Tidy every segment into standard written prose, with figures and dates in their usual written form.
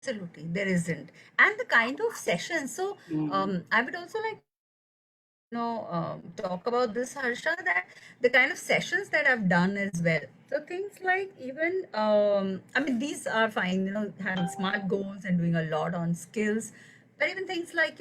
Absolutely, there isn't. And the kind of sessions. So, Mm. I would also like talk about this, Harsha, that the kind of sessions that I've done as well. So things like even I mean these are fine, having smart goals and doing a lot on skills, but even things like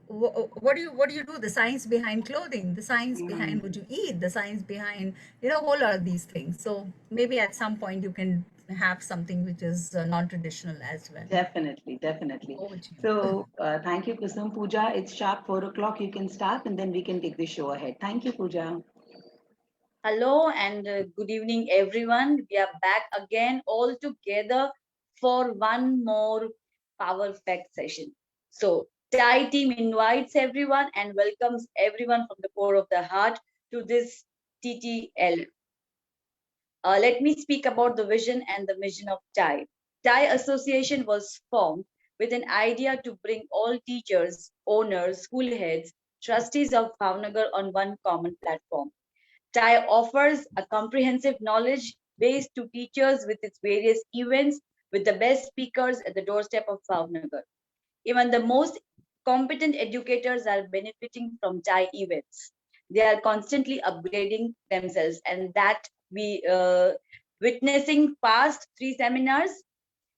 what do you do, the science behind clothing, the science behind Mm. what you eat, the science behind a whole lot of these things. So maybe at some point you can have something which is non-traditional as well. Definitely, definitely. Over to you. So, thank you, Kusum. Pooja, it's sharp 4 o'clock. You can start and then we can take the show ahead. Thank you, Pooja. Hello and good evening, everyone. We are back again all together for one more Power Fact session. So, TIE team invites everyone and welcomes everyone from the core of the heart to this TTL. Let me speak about the vision and the mission of TIE. TIE Association was formed with an idea to bring all teachers, owners, school heads, trustees of Bhavnagar on one common platform. TIE offers a comprehensive knowledge base to teachers with its various events with the best speakers at the doorstep of Bhavnagar. Even the most competent educators are benefiting from TIE events. They are constantly upgrading themselves, and that we witnessing past three seminars.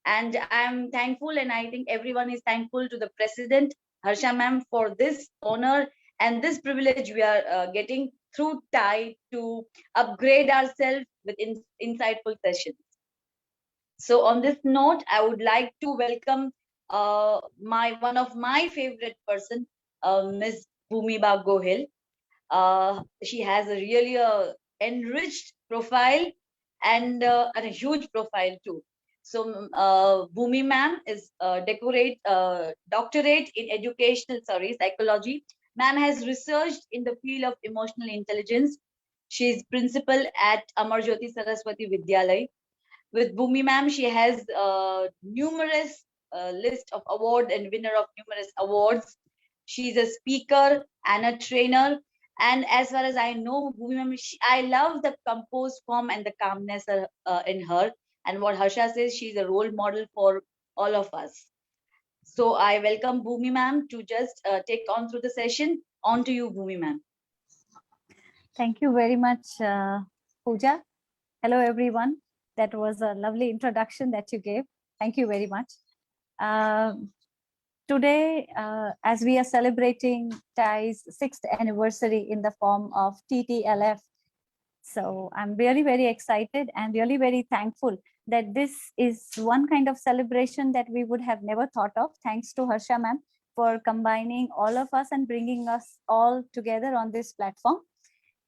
And I'm thankful, and I think everyone is thankful to the president, Harsha ma'am, for this honor and this privilege we are getting through TIE to upgrade ourselves with insightful sessions. So on this note, I would like to welcome my one of my favorite person, Ms. Bhumiba Gohil. She has a really enriched profile and a huge profile too. So Bhumi ma'am is doctorate in psychology. Ma'am has researched in the field of emotional intelligence. She is principal at Amarjyoti Saraswati Vidyalay. With Bhumi ma'am, she has numerous list of award and winner of numerous awards. She's a speaker and a trainer. And as far as I know, Bhumi ma'am, I love the composed form and the calmness in her. And what Harsha says, she's a role model for all of us. So I welcome Bhumi ma'am to just take on through the session. On to you, Bhumi ma'am. Thank you very much, Pooja. Hello, everyone. That was a lovely introduction that you gave. Thank you very much. Today, as we are celebrating TIE's 6th anniversary in the form of TTLF, so I'm really very excited and really very thankful that this is one kind of celebration that we would have never thought of. Thanks to Harsha ma'am for combining all of us and bringing us all together on this platform.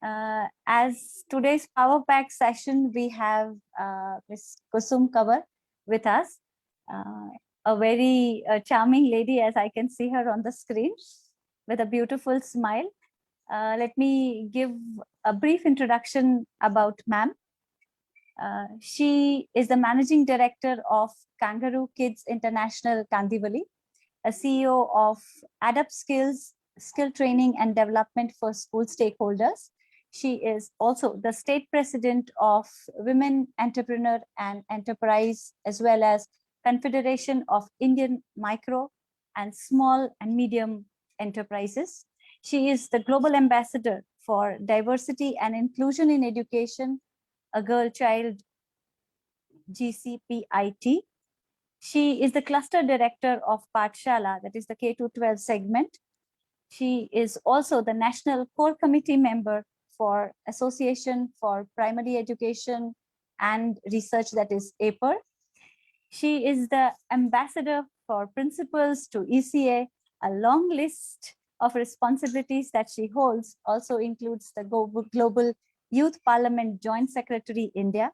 As today's Power Pack session, we have Ms. Kusum Kanwar with us, a very charming lady, as I can see her on the screen, with a beautiful smile. Let me give a brief introduction about ma'am. She is the managing director of Kangaroo Kids International Kandivali, a CEO of Adapt Skills, Skill Training and Development for School Stakeholders. She is also the state president of Women Entrepreneur and Enterprise, as well as Confederation of Indian Micro and Small and Medium Enterprises. She is the global ambassador for diversity and inclusion in education, a girl child GCPIT. She is the cluster director of Pathshala, that is the K-12 segment. She is also the national core committee member for Association for Primary Education and Research, that is APER. She is the ambassador for principals to ECA. A long list of responsibilities that she holds also includes the Global Youth Parliament Joint Secretary India.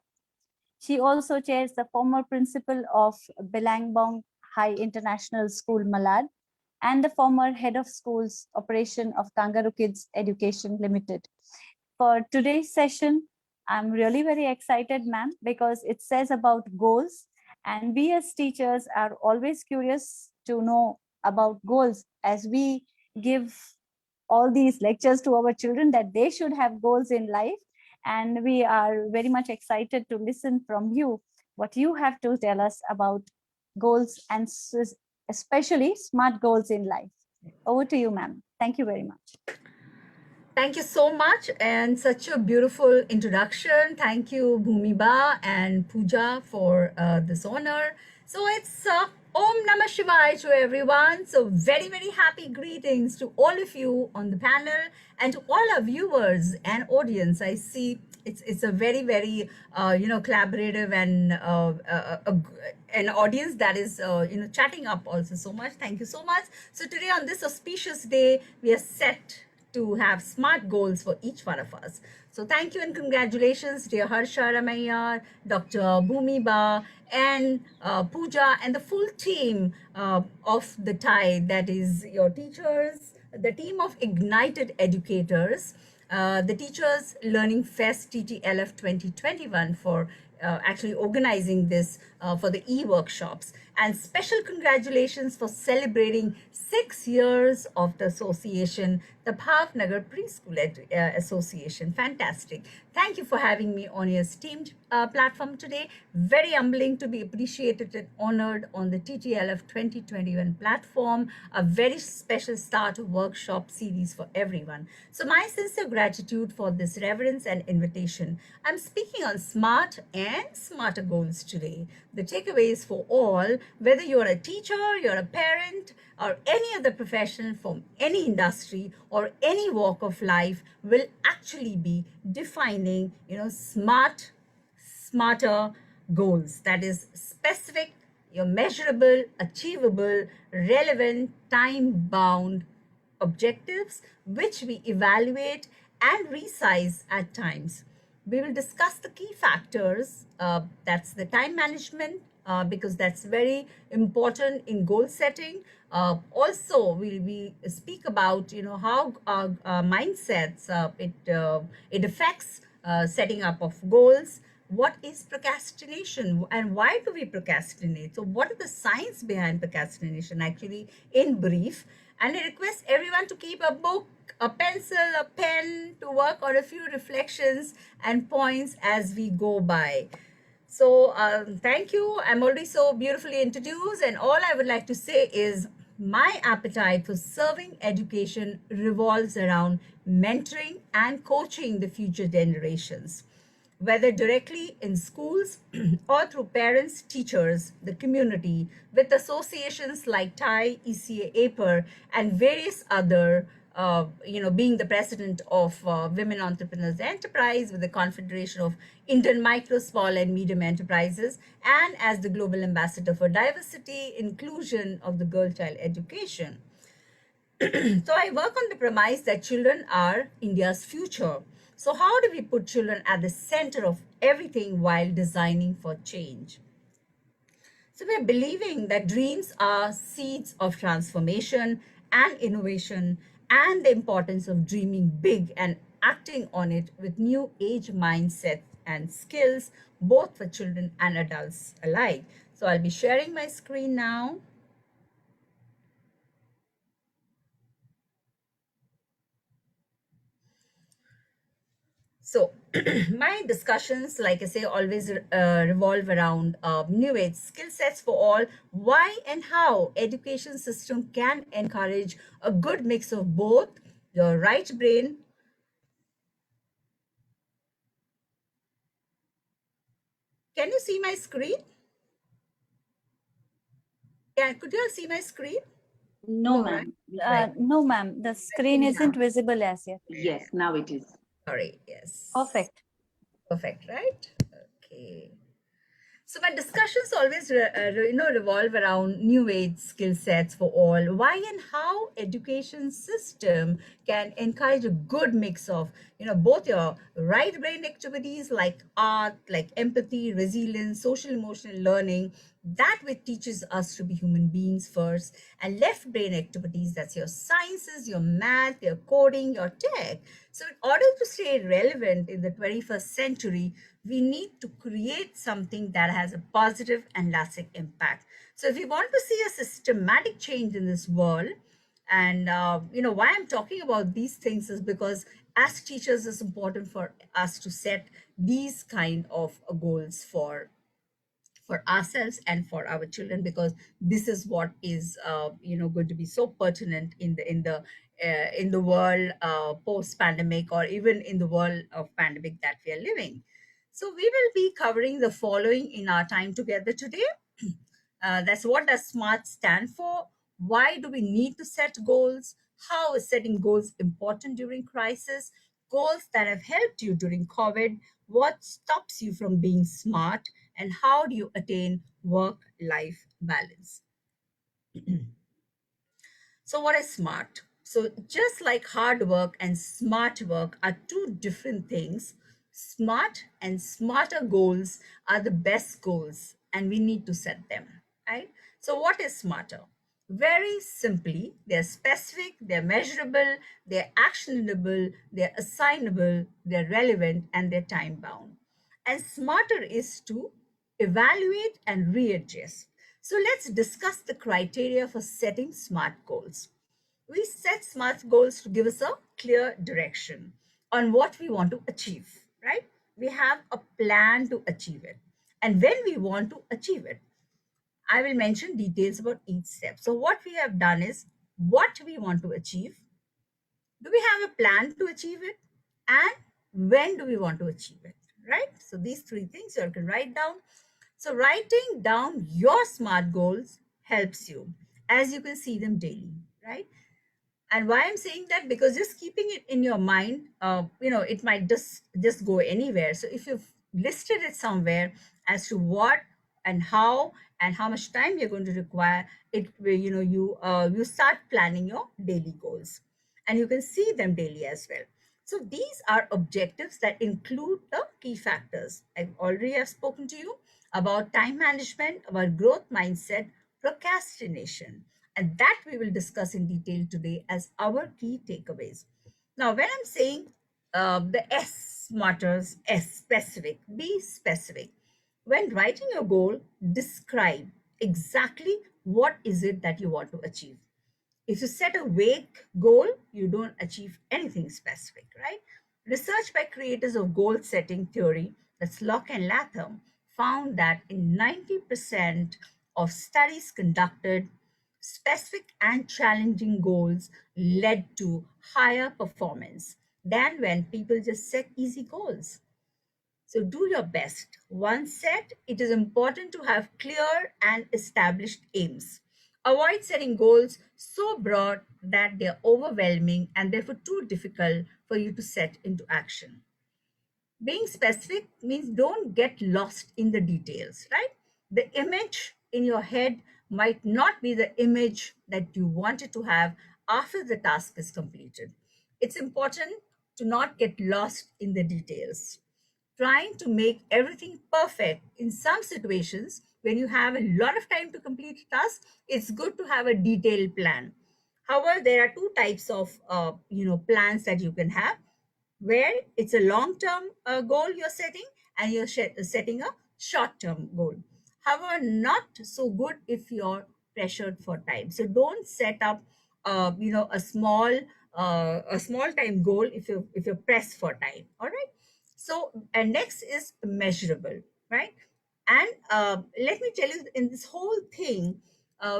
She also chairs the former principal of Belangbong High International School, Malad, and the former head of schools operation of Kangaroo Kids Education Limited. For today's session, I'm really very excited, ma'am, because it says about goals. And we as teachers are always curious to know about goals as we give all these lectures to our children that they should have goals in life. And we are very much excited to listen from you what you have to tell us about goals and especially SMART goals in life. Over to you, ma'am. Thank you very much. Thank you so much, and such a beautiful introduction. Thank you, Bhumiba and Pooja, for this honor. So it's Om Namah Shivaya to everyone. So very happy greetings to all of you on the panel and to all our viewers and audience. I see it's a very collaborative and an audience that is chatting up also so much. Thank you so much. So today on this auspicious day, we are set to have SMART goals for each one of us. So thank you and congratulations, dear Harsha Ramayar, Dr. Bhumiba, and Pooja, and the full team of the TIE, that is your teachers, the team of Ignited Educators, the Teachers Learning Fest TTLF 2021 for actually organizing this for the e-workshops. And special congratulations for celebrating 6 years of the association, the Bhavnagar Preschool Association. Fantastic. Thank you for having me on your esteemed platform today. Very humbling to be appreciated and honored on the TTLF 2021 platform, a very special start of workshop series for everyone. So my sincere gratitude for this reverence and invitation. I'm speaking on SMART and smarter goals today. The takeaways for all, whether you're a teacher, you're a parent, or any other professional from any industry or any walk of life, will actually be defining, smarter goals. That is specific, your measurable, achievable, relevant, time-bound objectives, which we evaluate and resize at times. We will discuss the key factors. That's the time management, because that's very important in goal setting. Also, we speak about how our mindsets it affects setting up of goals. What is procrastination and why do we procrastinate? So what are the science behind procrastination actually in brief? And I request everyone to keep a book, a pencil, a pen to work on a few reflections and points as we go by. So thank you. I'm already so beautifully introduced, and all I would like to say is my appetite for serving education revolves around mentoring and coaching the future generations, whether directly in schools or through parents, teachers, the community, with associations like TIE, ECA, APER, and various other, being the president of Women Entrepreneurs Enterprise with the Confederation of Indian Micro, Small, and Medium Enterprises, and as the Global Ambassador for Diversity, Inclusion of the Girl Child Education. So I work on the premise that children are India's future. So how do we put children at the center of everything while designing for change? So we're believing that dreams are seeds of transformation and innovation, and the importance of dreaming big and acting on it with new age mindsets and skills, both for children and adults alike. So I'll be sharing my screen now. So my discussions, like I say, always revolve around new age skill sets for all, why and how education system can encourage a good mix of both your right brain. Can you see my screen? Yeah, could you all see my screen? No, Right? ma'am. No, ma'am. The screen isn't visible as yet. Yes, now it is. Sorry, yes. Perfect. Perfect, right? Okay. So my discussions always, revolve around new age skill sets for all. Why and how education system can encourage a good mix of, both your right brain activities like art, like empathy, resilience, social emotional learning, that which teaches us to be human beings first, and left brain activities, that's your sciences, your math, your coding, your tech. So in order to stay relevant in the 21st century, we need to create something that has a positive and lasting impact. So if we want to see a systematic change in this world, and why I'm talking about these things is because as teachers, it's important for us to set these kind of goals for for ourselves and for our children, because this is what is going to be so pertinent in the world post pandemic, or even in the world of pandemic that we are living. So we will be covering the following in our time together today. That's what does SMART stand for? Why do we need to set goals? How is setting goals important during crisis? Goals that have helped you during COVID. What stops you from being smart? And how do you attain work-life balance? So, what is SMART? So, just like hard work and smart work are two different things, smart and smarter goals are the best goals, and we need to set them, right? So, what is smarter? Very simply, they're specific, they're measurable, they're actionable, they're assignable, they're relevant, and they're time bound. And smarter is to evaluate and readjust. So let's discuss the criteria for setting SMART goals. We set SMART goals to give us a clear direction on what we want to achieve, right? We have a plan to achieve it and when we want to achieve it. I will mention details about each step. So, what we have done is what we want to achieve. Do we have a plan to achieve it? And when do we want to achieve it? Right? So, these three things you can write down. So, writing down your SMART goals helps you as you can see them daily, right? And why I'm saying that, because just keeping it in your mind, it might just go anywhere. So if you've listed it somewhere as to what and how much time you're going to require, it will, you start planning your daily goals, and you can see them daily as well. So these are objectives that include the key factors. I already have spoken to you about time management, about growth mindset, procrastination, and that we will discuss in detail today as our key takeaways. Now, when I'm saying the S matters, S specific, be specific. When writing your goal, describe exactly what is it that you want to achieve. If you set a vague goal, you don't achieve anything specific, right? Research by creators of goal setting theory, that's Locke and Latham, found that in 90% of studies conducted, specific and challenging goals led to higher performance than when people just set easy goals. So do your best. Once set, it is important to have clear and established aims. Avoid setting goals so broad that they're overwhelming and therefore too difficult for you to set into action. Being specific means don't get lost in the details, right? The image in your head might not be the image that you wanted to have after the task is completed. It's important to not get lost in the details. Trying to make everything perfect in some situations, when you have a lot of time to complete a task, it's good to have a detailed plan. However, there are two types of plans that you can have, where it's a long-term goal you're setting, and you're setting a short-term goal. However, not so good if you're pressured for time. So don't set up, a small time goal if you're pressed for time. All right. So, and next is measurable, right? And let me tell you, in this whole thing,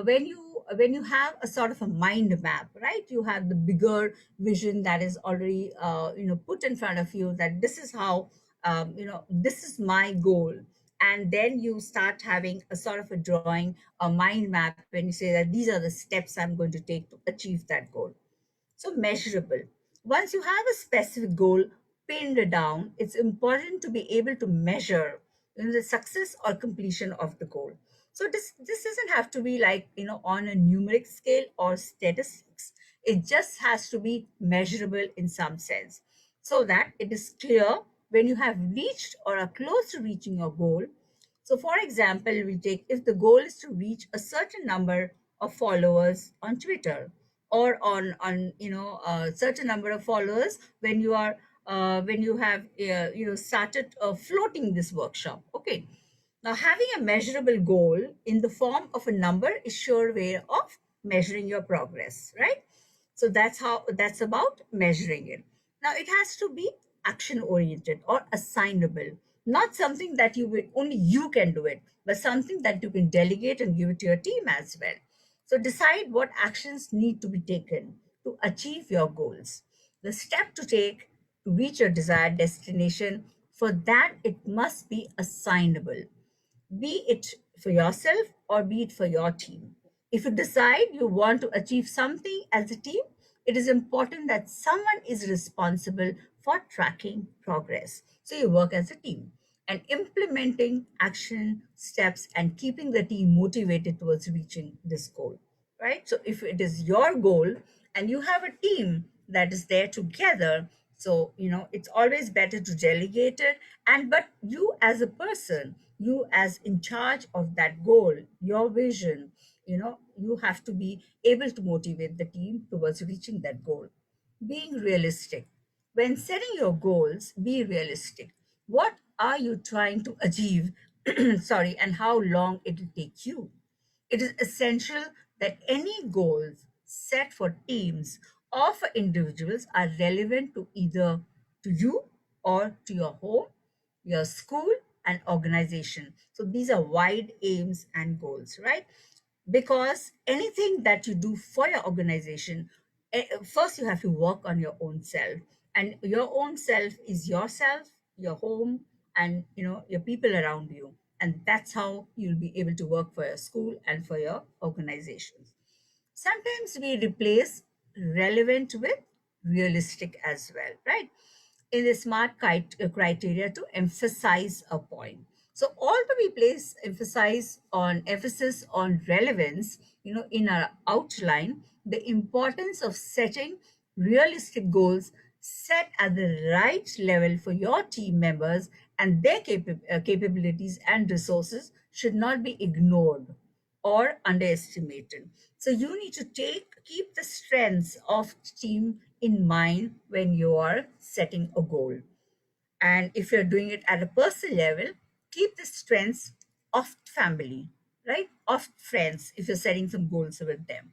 when you have a sort of a mind map, right? You have the bigger vision that is already put in front of you, that this is how this is my goal. And then you start having a sort of a drawing, a mind map, when you say that these are the steps I'm going to take to achieve that goal. So measurable. Once you have a specific goal pinned down, it's important to be able to measure the success or completion of the goal. So this doesn't have to be like on a numeric scale or statistics. It just has to be measurable in some sense, so that it is clear when you have reached or are close to reaching your goal. So for example, we take, if the goal is to reach a certain number of followers on Twitter, or on a certain number of followers when you are when you have started floating this workshop. Okay, now having a measurable goal in the form of a number is sure way of measuring your progress, right? So that's about measuring it. Now it has to be action oriented or assignable. Not something that only you can do it, but something that you can delegate and give it to your team as well. So decide what actions need to be taken to achieve your goals, the step to take to reach your desired destination. For that, it must be assignable, be it for yourself or be it for your team. If you decide you want to achieve something as a team, it is important that someone is responsible for tracking progress. So you work as a team and implementing action steps and keeping the team motivated towards reaching this goal, right? So if it is your goal and you have a team that is there together, so it's always better to delegate it. And but you as a person, you as in charge of that goal, your vision, you have to be able to motivate the team towards reaching that goal. Being realistic. When setting your goals, be realistic. What are you trying to achieve? Sorry, and how long it will take you. It is essential that any goals set for teams or for individuals are relevant to either to you or to your home, your school, and organization. So these are wide aims and goals, right? Because anything that you do for your organization, first you have to work on your own self, and your own self is yourself, your home, and your people around you, and that's how you'll be able to work for your school and for your organizations. Sometimes we replace relevant with realistic as well, right? In the criteria to emphasize a point. So although we place emphasis on relevance, in our outline, the importance of setting realistic goals set at the right level for your team members and their capabilities and resources should not be ignored or underestimated. So you need to keep the strengths of team in mind when you are setting a goal. And if you're doing it at a personal level, keep the strengths of family, right? Of friends, if you're setting some goals with them.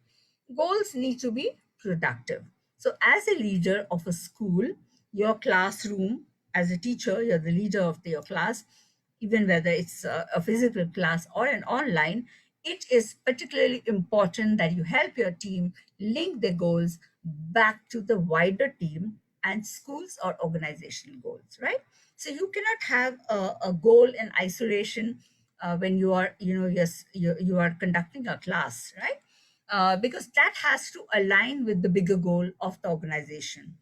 Goals need to be productive. So, as a leader of a school, your classroom, as a teacher, you're the leader of your class, even whether it's a physical class or an online, it is particularly important that you help your team link their goals back to the wider team and schools or organizational goals, right? So you cannot have a goal in isolation when you are, yes, you are conducting a class, right? Because that has to align with the bigger goal of the organization.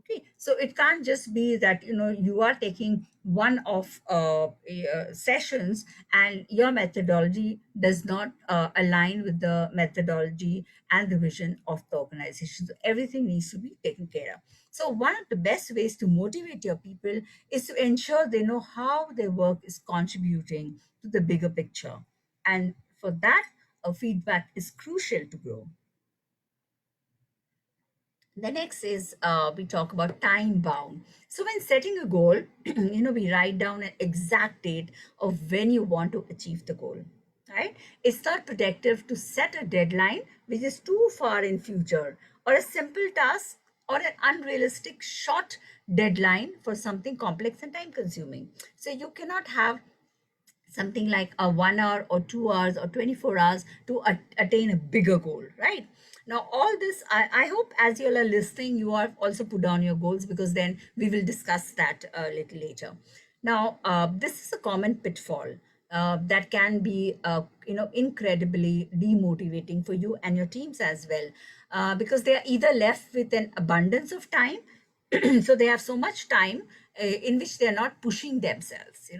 Okay, so it can't just be that you are taking one of sessions and your methodology does not align with the methodology and the vision of the organization. So everything needs to be taken care of. So one of the best ways to motivate your people is to ensure they know how their work is contributing to the bigger picture, and for that, feedback is crucial to grow. The next is we talk about time bound. So when setting a goal, we write down an exact date of when you want to achieve the goal. Right? It's not productive to set a deadline which is too far in future, or a simple task, or an unrealistic short deadline for something complex and time consuming. So you cannot have something like a 1 hour or 2 hours or 24 hours to attain a bigger goal, right? Now all this, I hope as you all are listening, you have also put down your goals, because then we will discuss that a little later. Now this is a common pitfall that can be incredibly demotivating for you and your teams as well, because they are either left with an abundance of time so they have so much time in which they are not pushing themselves,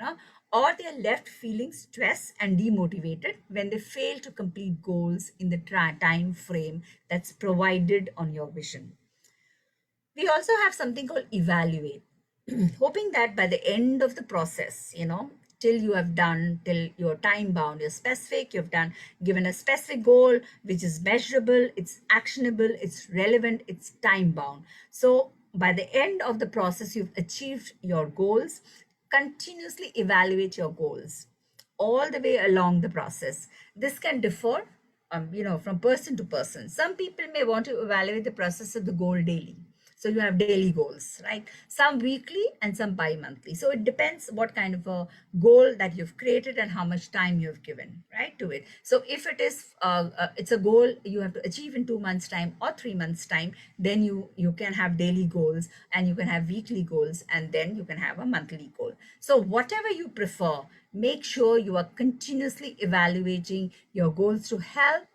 or they are left feeling stressed and demotivated when they fail to complete goals in the time frame that's provided on your vision. We also have something called evaluate, hoping that by the end of the process, till you have done, till you're time bound, you're specific, you've done, given a specific goal which is measurable, it's actionable, it's relevant, it's time bound. So by the end of the process, you've achieved your goals. Continuously evaluate your goals all the way along the process. This can differ, from person to person. Some people may want to evaluate the process of the goal daily. So you have daily goals, right? Some weekly and some bi-monthly. So it depends what kind of a goal that you've created and how much time you've given, right, to it. So if it is it's a goal you have to achieve in 2 months time or 3 months time, then you can have daily goals, and you can have weekly goals, and then you can have a monthly goal. So whatever you prefer, make sure you are continuously evaluating your goals to help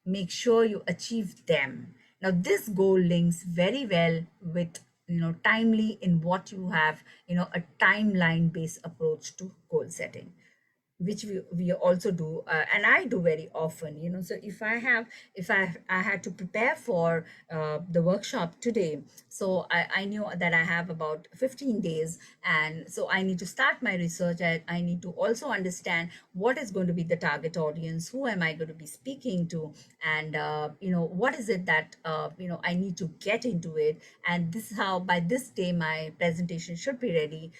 make sure you achieve them. Now this goal links very well with timely in what you have, a timeline based approach to goal setting, which we also do, and I do very often. So if I had to prepare for the workshop today, so I knew that I have about 15 days, and so I need to start my research. I need to also understand what is going to be the target audience, who am I going to be speaking to, and what is it that I need to get into it. And this is how by this day my presentation should be ready.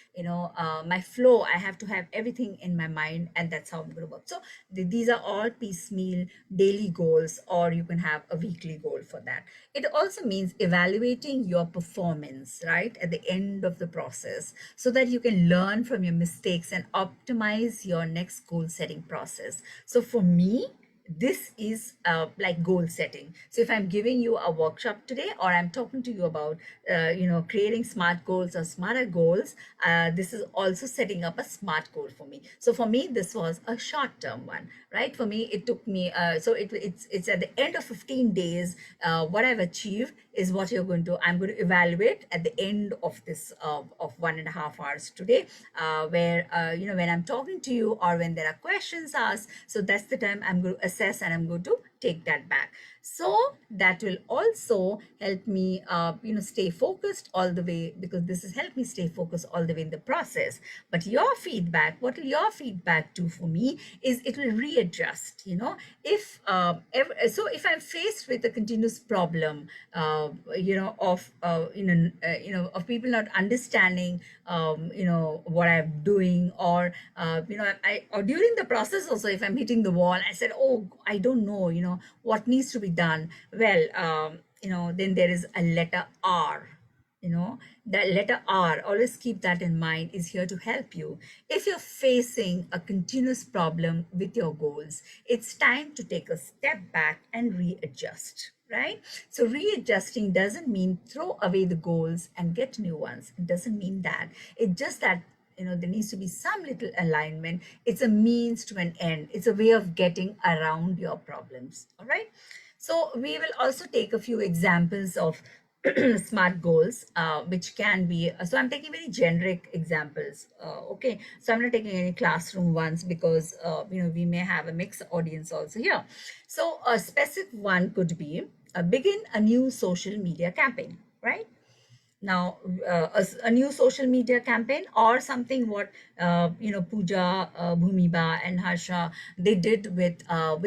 My flow, I have to have everything in my mind, and that's how I'm going to work. So these are all piecemeal daily goals, or you can have a weekly goal for that. It also means evaluating your performance right at the end of the process, so that you can learn from your mistakes and optimize your next goal setting process. So for me, this is like goal setting. So if I'm giving you a workshop today, or I'm talking to you about creating smart goals or smarter goals, this is also setting up a smart goal for me. So for me, this was a short term one, right? For me, it took me so it's at the end of 15 days. What I've achieved is what I'm going to evaluate at the end of this of 1.5 hours today, where when I'm talking to you, or when there are questions asked. So that's the time I'm going to assess, and I'm going to take that back. So that will also help me stay focused all the way, because this has helped me stay focused all the way in the process. But your feedback, what will your feedback do for me is it will readjust. If if I'm faced with a continuous problem of people not understanding what I'm doing, or I or during the process also, if I'm hitting the wall, I said, oh, I don't know what needs to be done. Well, then there is a letter R. That letter R, always keep that in mind, is here to help you. If you're facing a continuous problem with your goals, it's time to take a step back and readjust, right? So readjusting doesn't mean throw away the goals and get new ones. It doesn't mean that. It's just that there needs to be some little alignment. It's a means to an end. It's a way of getting around your problems. All right. So we will also take a few examples of SMART goals, which can be, so I'm taking very generic examples. Okay. So I'm not taking any classroom ones, because, we may have a mixed audience also here. So a specific one could be begin a new social media campaign, right? Now a new social media campaign, or something what Pooja, Bhumiba and Harsha, they did with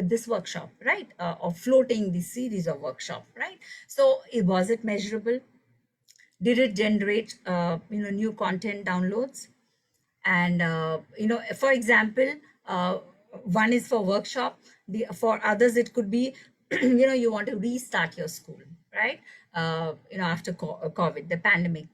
this workshop, right? Of floating this series of workshop, right? So was it measurable? Did it generate new content downloads? And for example, one is for workshop, for others it could be you want to restart your school, right? After COVID, the pandemic,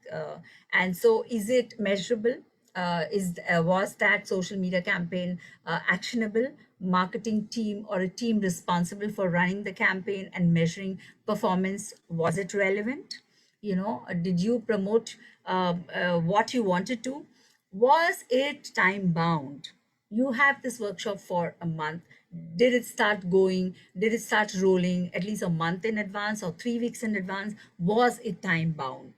and so is it measurable? Was that social media campaign actionable? Marketing team or a team responsible for running the campaign and measuring performance, was it relevant? Did you promote what you wanted to? Was it time bound? You have this workshop for a month. Did it start going? Did it start rolling at least a month in advance or 3 weeks in advance? Was it time bound?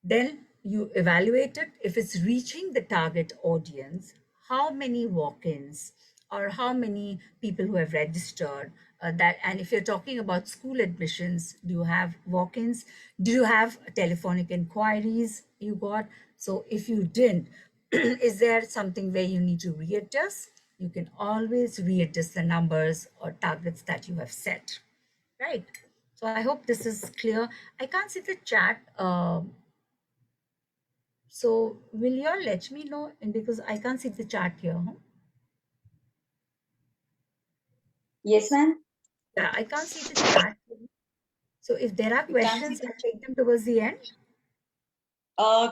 Then you evaluate it. If it's reaching the target audience, how many walk-ins or how many people who have registered and if you're talking about school admissions, do you have walk-ins? Do you have telephonic inquiries you got? So if you didn't, is there something where you need to readjust? You can always readjust the numbers or targets that you have set, right? So I hope this is clear. I can't see the chat. So will you all let me know? And because I can't see the chart here. Huh? Yes, ma'am. Yeah, I can't see the chart. So if there are We can't see questions, I'll take them towards the end.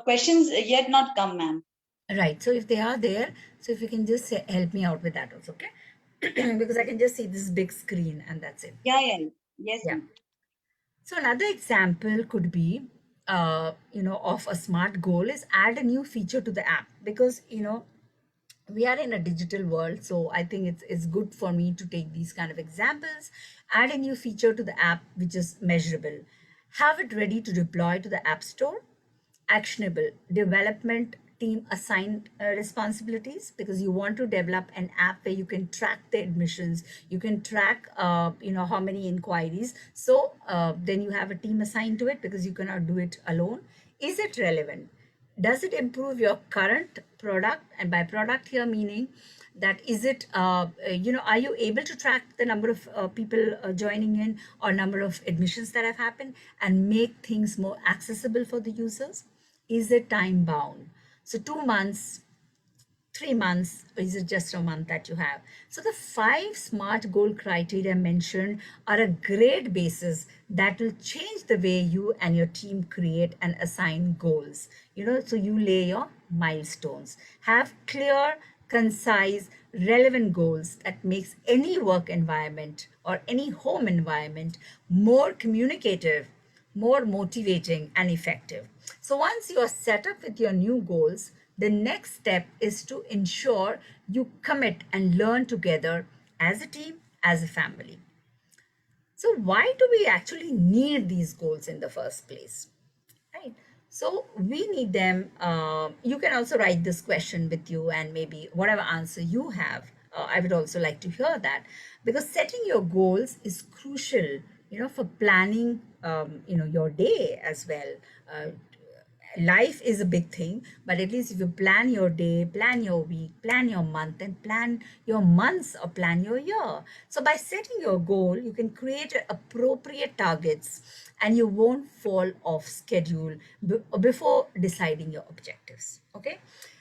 questions yet not come, ma'am. Right. So if they are there, so if you can just help me out with that also, okay? Because I can just see this big screen and that's it. Yeah, yeah. Yes, Yeah. ma'am. So another example could be, of a smart goal is add a new feature to the app, because we are in a digital world, so I think it's good for me to take these kind of examples. Add a new feature to the app which is measurable, have it ready to deploy to the app store. Actionable, development team assigned responsibilities, because you want to develop an app where you can track the admissions, you can track how many inquiries. So then you have a team assigned to it, because you cannot do it alone. Is it relevant? Does it improve your current product? And by product here meaning that, is it are you able to track the number of people joining in, or number of admissions that have happened, and make things more accessible for the users? Is it time bound? So 2 months, 3 months, or is it just a month that you have? So the 5 SMART goal criteria mentioned are a great basis that will change the way you and your team create and assign goals. So you lay your milestones, have clear, concise, relevant goals that makes any work environment or any home environment more communicative, more motivating and effective. So once you are set up with your new goals, the next step is to ensure you commit and learn together as a team, as a family. So why do we actually need these goals in the first place? Right. So we need them. You can also write this question with you, and maybe whatever answer you have, I would also like to hear that, because setting your goals is crucial, for planning, your day as well. Uh, Life is a big thing, but at least if you plan your day, plan your week, plan your month, and plan your months, or plan your year. So by setting your goal, you can create appropriate targets, and you won't fall off schedule before deciding your objectives. Okay.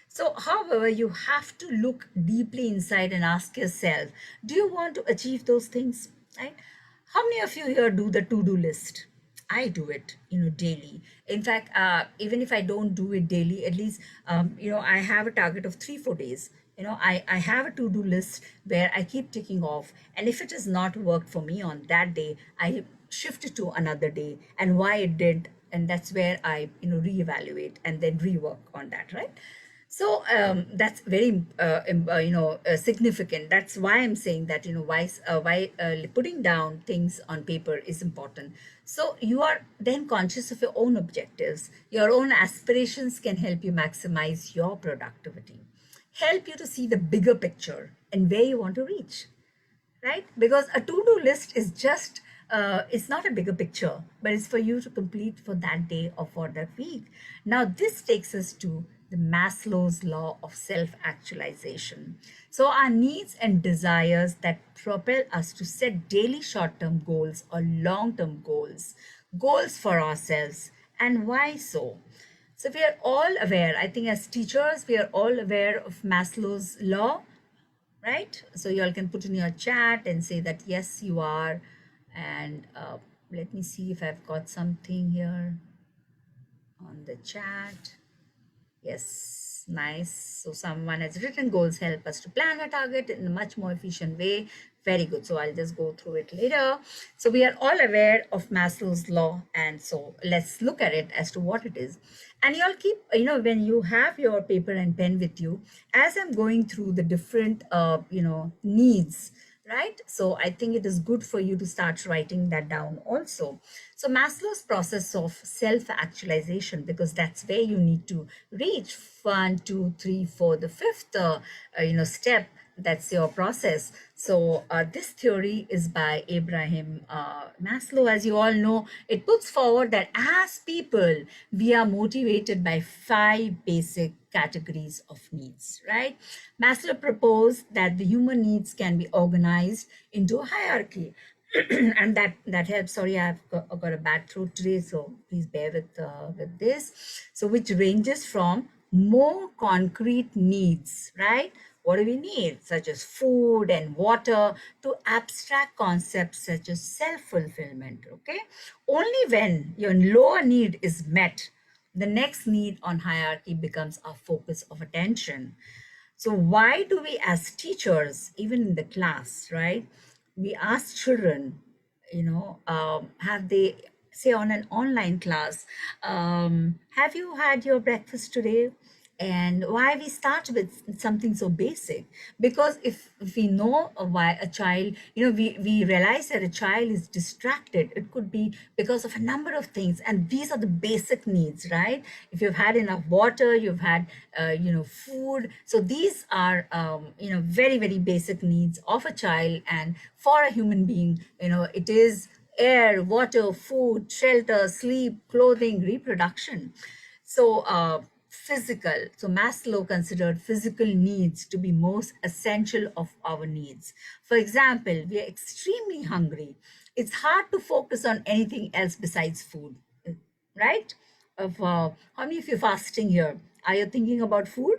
So, however, you have to look deeply inside and ask yourself, do you want to achieve those things? Right? How many of you here do the to-do list? I do it, daily. In fact, even if I don't do it daily, at least, I have a target of 3, 4 days. I have a to-do list where I keep ticking off. And if it has not worked for me on that day, I shift it to another day, and why it did. And that's where I, reevaluate and then rework on that, right? So that's very significant. That's why I'm saying that, why putting down things on paper is important. So you are then conscious of your own objectives. Your own aspirations can help you maximize your productivity, help you to see the bigger picture and where you want to reach, right? Because a to-do list is just, it's not a bigger picture, but it's for you to complete for that day or for that week. Now this takes us to the Maslow's law of self-actualization. So our needs and desires that propel us to set daily short-term goals or long-term goals for ourselves. And why so? So we are all aware, I think as teachers, we are all aware of Maslow's law, right? So you all can put in your chat and say that yes, you are. And let me see if I've got something here on the chat. Yes, nice. So someone has written goals help us to plan a target in a much more efficient way. Very good. So I'll just go through it later. So we are all aware of Maslow's law. And so let's look at it as to what it is. And you'll keep, when you have your paper and pen with you, as I'm going through the different, needs, right? So I think it is good for you to start writing that down also. So Maslow's process of self-actualization, because that's where you need to reach 1, 2, 3, 4, the fifth, step. That's your process. So this theory is by Abraham Maslow. As you all know, it puts forward that as people, we are motivated by 5 basic categories of needs, right? Maslow proposed that the human needs can be organized into a hierarchy. And that helps. Sorry, I've got a bad throat today, so please bear with this. So which ranges from more concrete needs, right? what do we need, such as food and water, to abstract concepts such as self-fulfillment, okay? Only when your lower need is met, the next need on hierarchy becomes our focus of attention. So why do we as teachers, even in the class, right, we ask children, have they, say on an online class, have you had your breakfast today? And why we start with something so basic? Because if we know why a child, we realize that a child is distracted, it could be because of a number of things, and these are the basic needs, right? If you've had enough water, you've had food, so these are very, very basic needs of a child. And for a human being, it is air, water, food, shelter, sleep, clothing, reproduction. So physical, so Maslow considered physical needs to be most essential of our needs. For example, we are extremely hungry, it's hard to focus on anything else besides food, right? How many of you fasting here, are you thinking about food?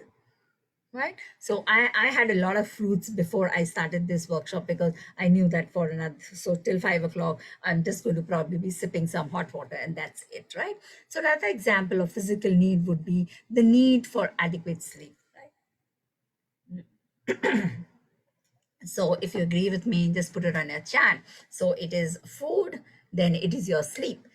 Right. So I had a lot of fruits before I started this workshop, because I knew that for another, so till 5 o'clock, I'm just going to probably be sipping some hot water and that's it, right? So another example of physical need would be the need for adequate sleep, right? So if you agree with me, just put it on your chat. So it is food, then it is your sleep.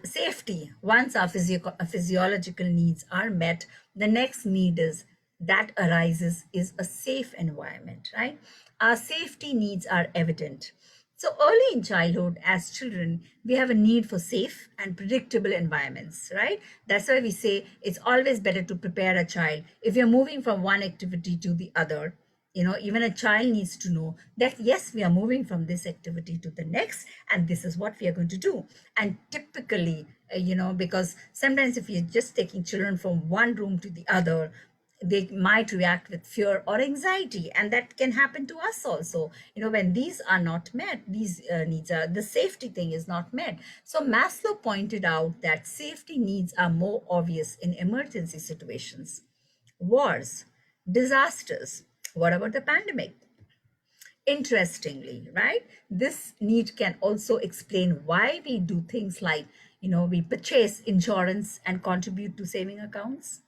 Safety. Once our physiological needs are met, the next need is that arises is a safe environment, right? Our safety needs are evident. So early in childhood, as children, we have a need for safe and predictable environments, right? That's why we say it's always better to prepare a child. If you're moving from one activity to the other, even a child needs to know that, yes, we are moving from this activity to the next, and this is what we are going to do. And typically, because sometimes if you're just taking children from one room to the other, they might react with fear or anxiety, and that can happen to us also, when these are not met, these needs are, the safety thing is not met. So Maslow pointed out that safety needs are more obvious in emergency situations, wars, disasters. What about the pandemic? Interestingly, right, this need can also explain why we do things like, we purchase insurance and contribute to saving accounts,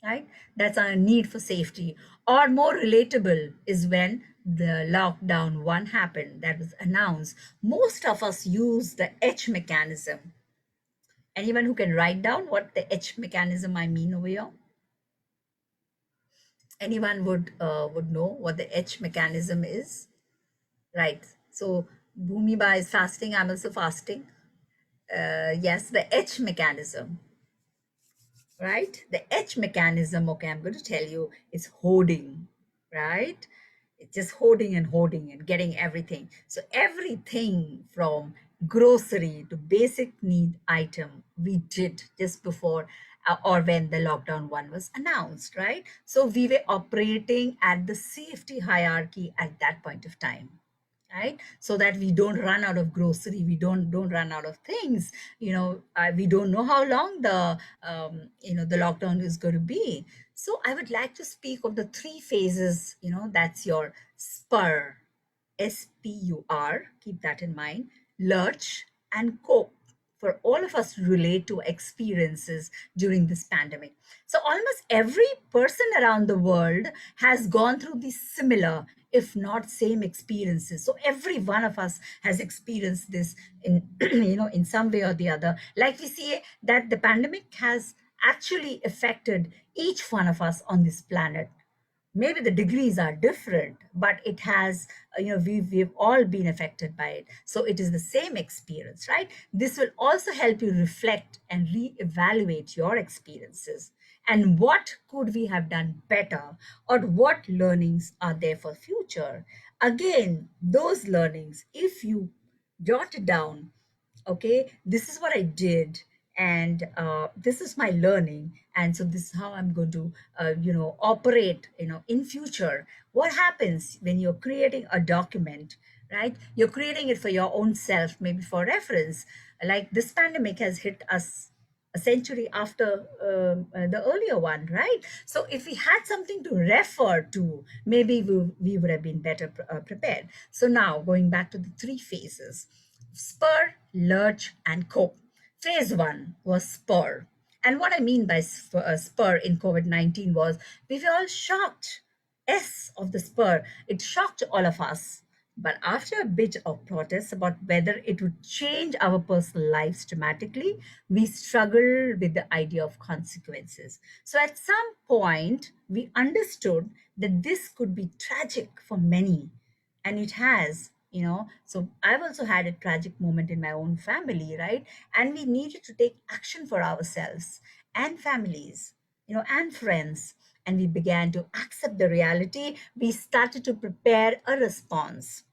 right? That's our need for safety. Or more relatable is when the lockdown one happened, that was announced, most of us use the H mechanism. Anyone who can write down what the H mechanism I mean over here? Anyone would know what the H mechanism is? Right. So Bhumiba is fasting. I'm also fasting. Yes, the H mechanism, right? The H mechanism, okay, I'm going to tell you, is hoarding, right? It's just hoarding and getting everything. So everything from grocery to basic need item we did just before or when the lockdown one was announced, right? So we were operating at the safety hierarchy at that point of time, right? So that we don't run out of grocery, we don't run out of things. We don't know how long the lockdown is going to be. So I would like to speak of the three phases. That's your spur, SPUR, keep that in mind, lurch, and cope, for all of us relate to experiences during this pandemic. So almost every person around the world has gone through these similar, if not same experiences. So every one of us has experienced this in in some way or the other. Like we see that the pandemic has actually affected each one of us on this planet. Maybe the degrees are different, but it has, we've all been affected by it. So it is the same experience, right? This will also help you reflect and reevaluate your experiences, and what could we have done better, or what learnings are there for future. Again, those learnings, if you jot it down, okay, this is what I did, and this is my learning, and so this is how I'm going to operate in future. What happens when you're creating a document, right? You're creating it for your own self, maybe for reference. Like this pandemic has hit us a century after the earlier one, right? So if we had something to refer to, maybe we would have been better prepared. So now going back to the three phases: spur, lurch, and cope. Phase one was spur. And what I mean by spur in COVID-19 was we were all shocked. S of the spur, it shocked all of us. But after a bit of protest about whether it would change our personal lives dramatically, we struggled with the idea of consequences. So at some point, we understood that this could be tragic for many, and it has. So I've also had a tragic moment in my own family, right? And we needed to take action for ourselves and families, and friends. And we began to accept the reality. We started to prepare a response,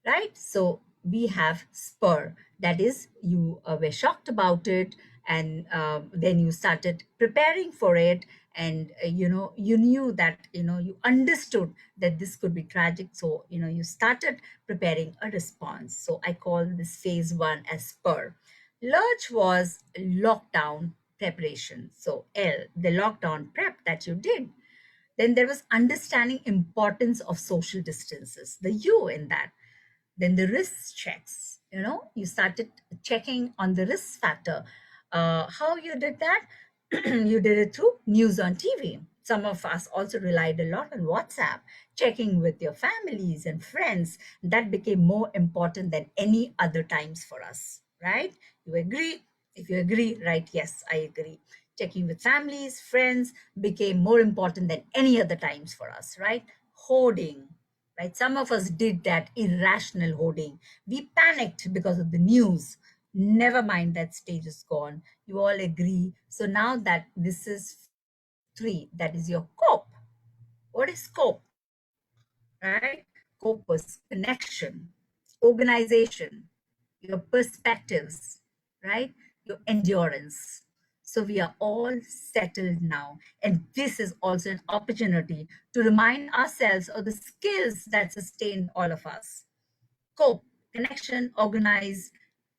right? So we have spur. That is, you were shocked about it, and then you started preparing for it, and you knew that you understood that this could be tragic. So you started preparing a response. So I call this phase one as spur. Lurch was lockdown preparation. So L, the lockdown prep that you did. Then there was understanding importance of social distances, the U in that. Then the risk checks, you started checking on the risk factor. How you did that? You did it through news on TV. Some of us also relied a lot on WhatsApp, checking with your families and friends. That became more important than any other times for us, right? You agree? If you agree, right? Yes, I agree. Checking with families, friends became more important than any other times for us, right? Hoarding, right? Some of us did that irrational hoarding. We panicked because of the news. Never mind, that stage is gone. You all agree. So now that this is phase three, that is your cope. What is cope? Right? Cope was connection, organization, your perspectives, right? Your endurance. So we are all settled now. And this is also an opportunity to remind ourselves of the skills that sustain all of us. Cope, connection, organize,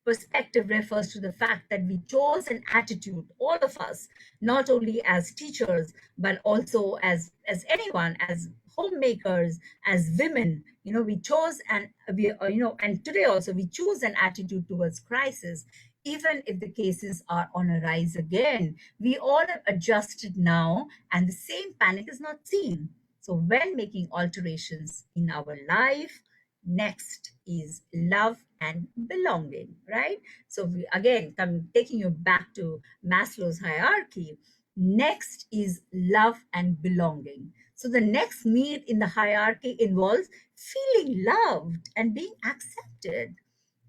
perspective refers to the fact that we chose an attitude, all of us, not only as teachers, but also as anyone, as homemakers, as women. We chose, and and today also we choose an attitude towards crisis. Even if the cases are on a rise again, we all have adjusted now, and the same panic is not seen. So when making alterations in our life, next is love and belonging, right? So we again come taking you back to Maslow's hierarchy. Next is love and belonging. So the next need in the hierarchy involves feeling loved and being accepted.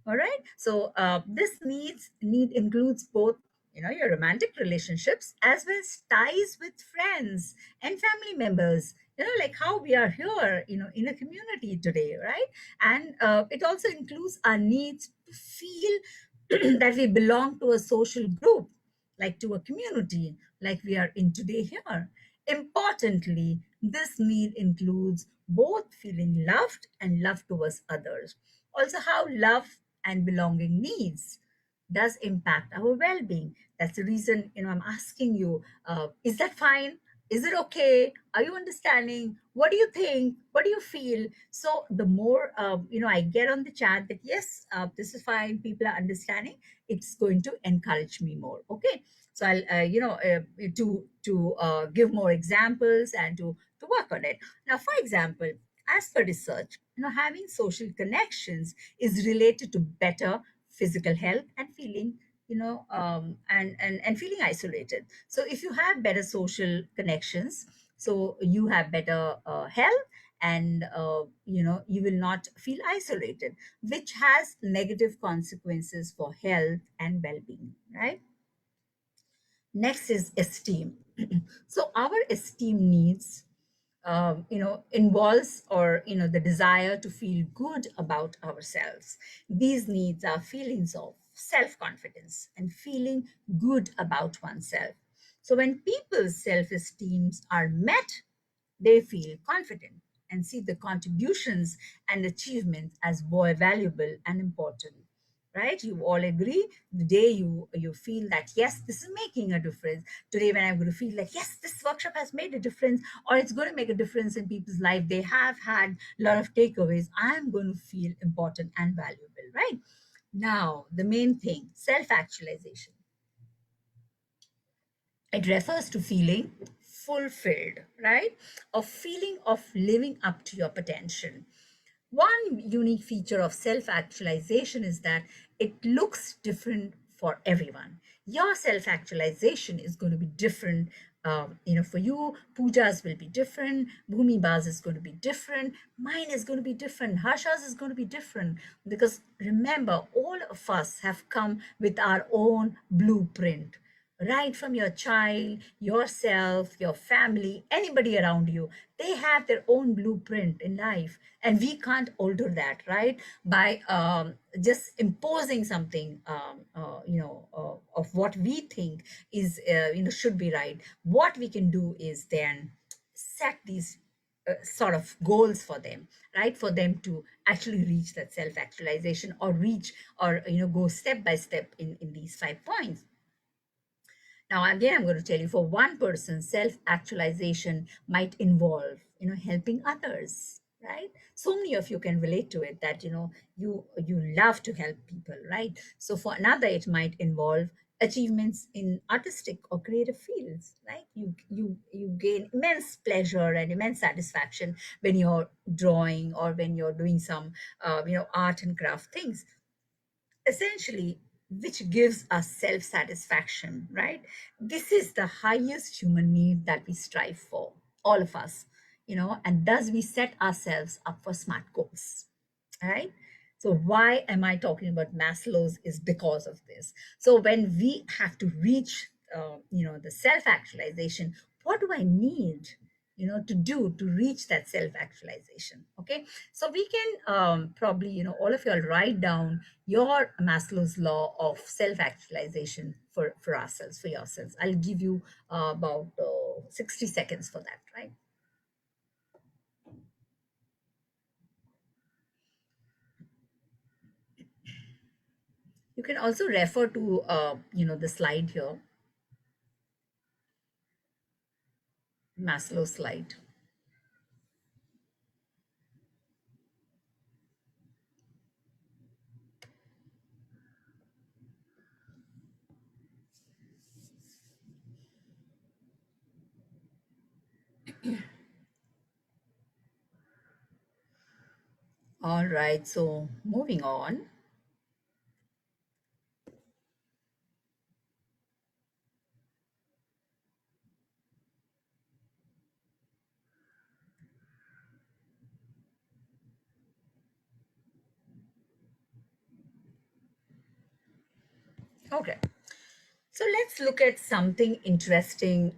All right. So this need includes both, your romantic relationships as well as ties with friends and family members. Like how we are here, in a community today, right? And it also includes our needs to feel that we belong to a social group, like to a community, like we are in today here. Importantly, this need includes both feeling loved and love towards others. Also, how love and belonging needs does impact our well-being. That's the reason I'm asking you, is that fine? Is it okay? Are you understanding? What do you think? What do you feel? So the more I get on the chat that yes, this is fine, people are understanding, it's going to encourage me more. Okay. So I'll to give more examples and to work on it. Now, for example, as per research, having social connections is related to better physical health and feeling, and feeling isolated. So if you have better social connections, so you have better health, and you will not feel isolated, which has negative consequences for health and well-being, right? Next is esteem. So our esteem needs, involves, or the desire to feel good about ourselves. These needs are feelings of self-confidence and feeling good about oneself. So when people's self-esteems are met, they feel confident and see the contributions and achievements as more valuable and important. right? You all agree. The day you feel that yes, this is making a difference. Today, when I'm going to feel like yes, this workshop has made a difference, or it's going to make a difference in people's life, they have had a lot of takeaways, I'm going to feel important and valuable, right? Now, the main thing, self-actualization. It refers to feeling fulfilled, right? A feeling of living up to your potential. One unique feature of self actualization is that it looks different for everyone. Your self actualization is going to be different. For you, Pooja's will be different. Bhumi Baz is going to be different. Mine is going to be different. Harsha's is going to be different. Because remember, all of us have come with our own blueprint, right from your child, yourself, your family, anybody around you. They have their own blueprint in life, and we can't alter that, right? By just imposing something, of what we think is, should be right. What we can do is then set these sort of goals for them, right? For them to actually reach that self actualization, or reach, or go step by step in these 5 points. Now, again, I'm going to tell you, for one person, self-actualization might involve, helping others, right? So many of you can relate to it, that, you love to help people, right? So for another, it might involve achievements in artistic or creative fields, right? You gain immense pleasure and immense satisfaction when you're drawing, or when you're doing some, art and craft things, essentially, which gives us self satisfaction, right? This is the highest human need that we strive for, all of us, and thus we set ourselves up for SMART goals, right? So why am I talking about Maslow's is because of this. So when we have to reach, the self actualization, what do I need, to do to reach that self actualization? Okay, so we can, probably, all of you all write down your Maslow's law of self actualization for ourselves, for yourselves. I'll give you about 60 seconds for that, right? You can also refer to, the slide here, Maslow slide. All right, so moving on. Okay. So let's look at something interesting,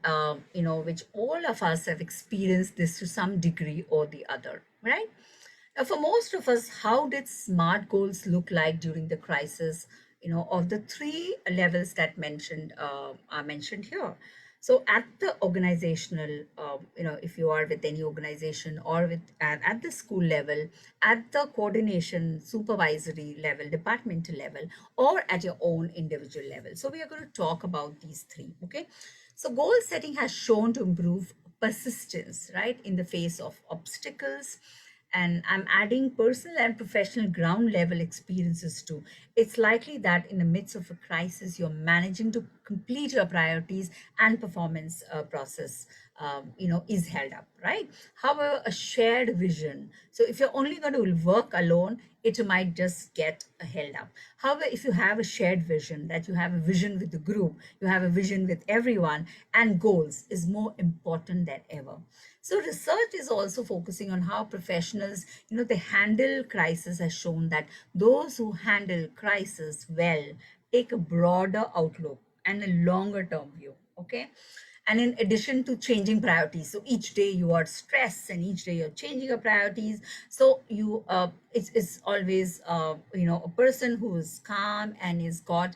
which all of us have experienced this to some degree or the other, right? Now, for most of us, how did SMART goals look like during the crisis, of the three levels that are mentioned here? So at the organizational, if you are with any organization, or with at the school level, at the coordination, supervisory level, departmental level, or at your own individual level. So we are going to talk about these three, okay? So goal setting has shown to improve persistence, right, in the face of obstacles. And I'm adding personal and professional ground level experiences too. It's likely that in the midst of a crisis, you're managing to complete your priorities, and performance process, is held up, right? However, a shared vision. So if you're only going to work alone, it might just get held up. However, if you have a shared vision, that you have a vision with the group, you have a vision with everyone, and goals is more important than ever. So research is also focusing on how professionals, they handle crisis, has shown that those who handle crisis well take a broader outlook and a longer term view. Okay. And in addition to changing priorities, so each day you are stressed, and each day you're changing your priorities. So it's always, a person who is calm and is got,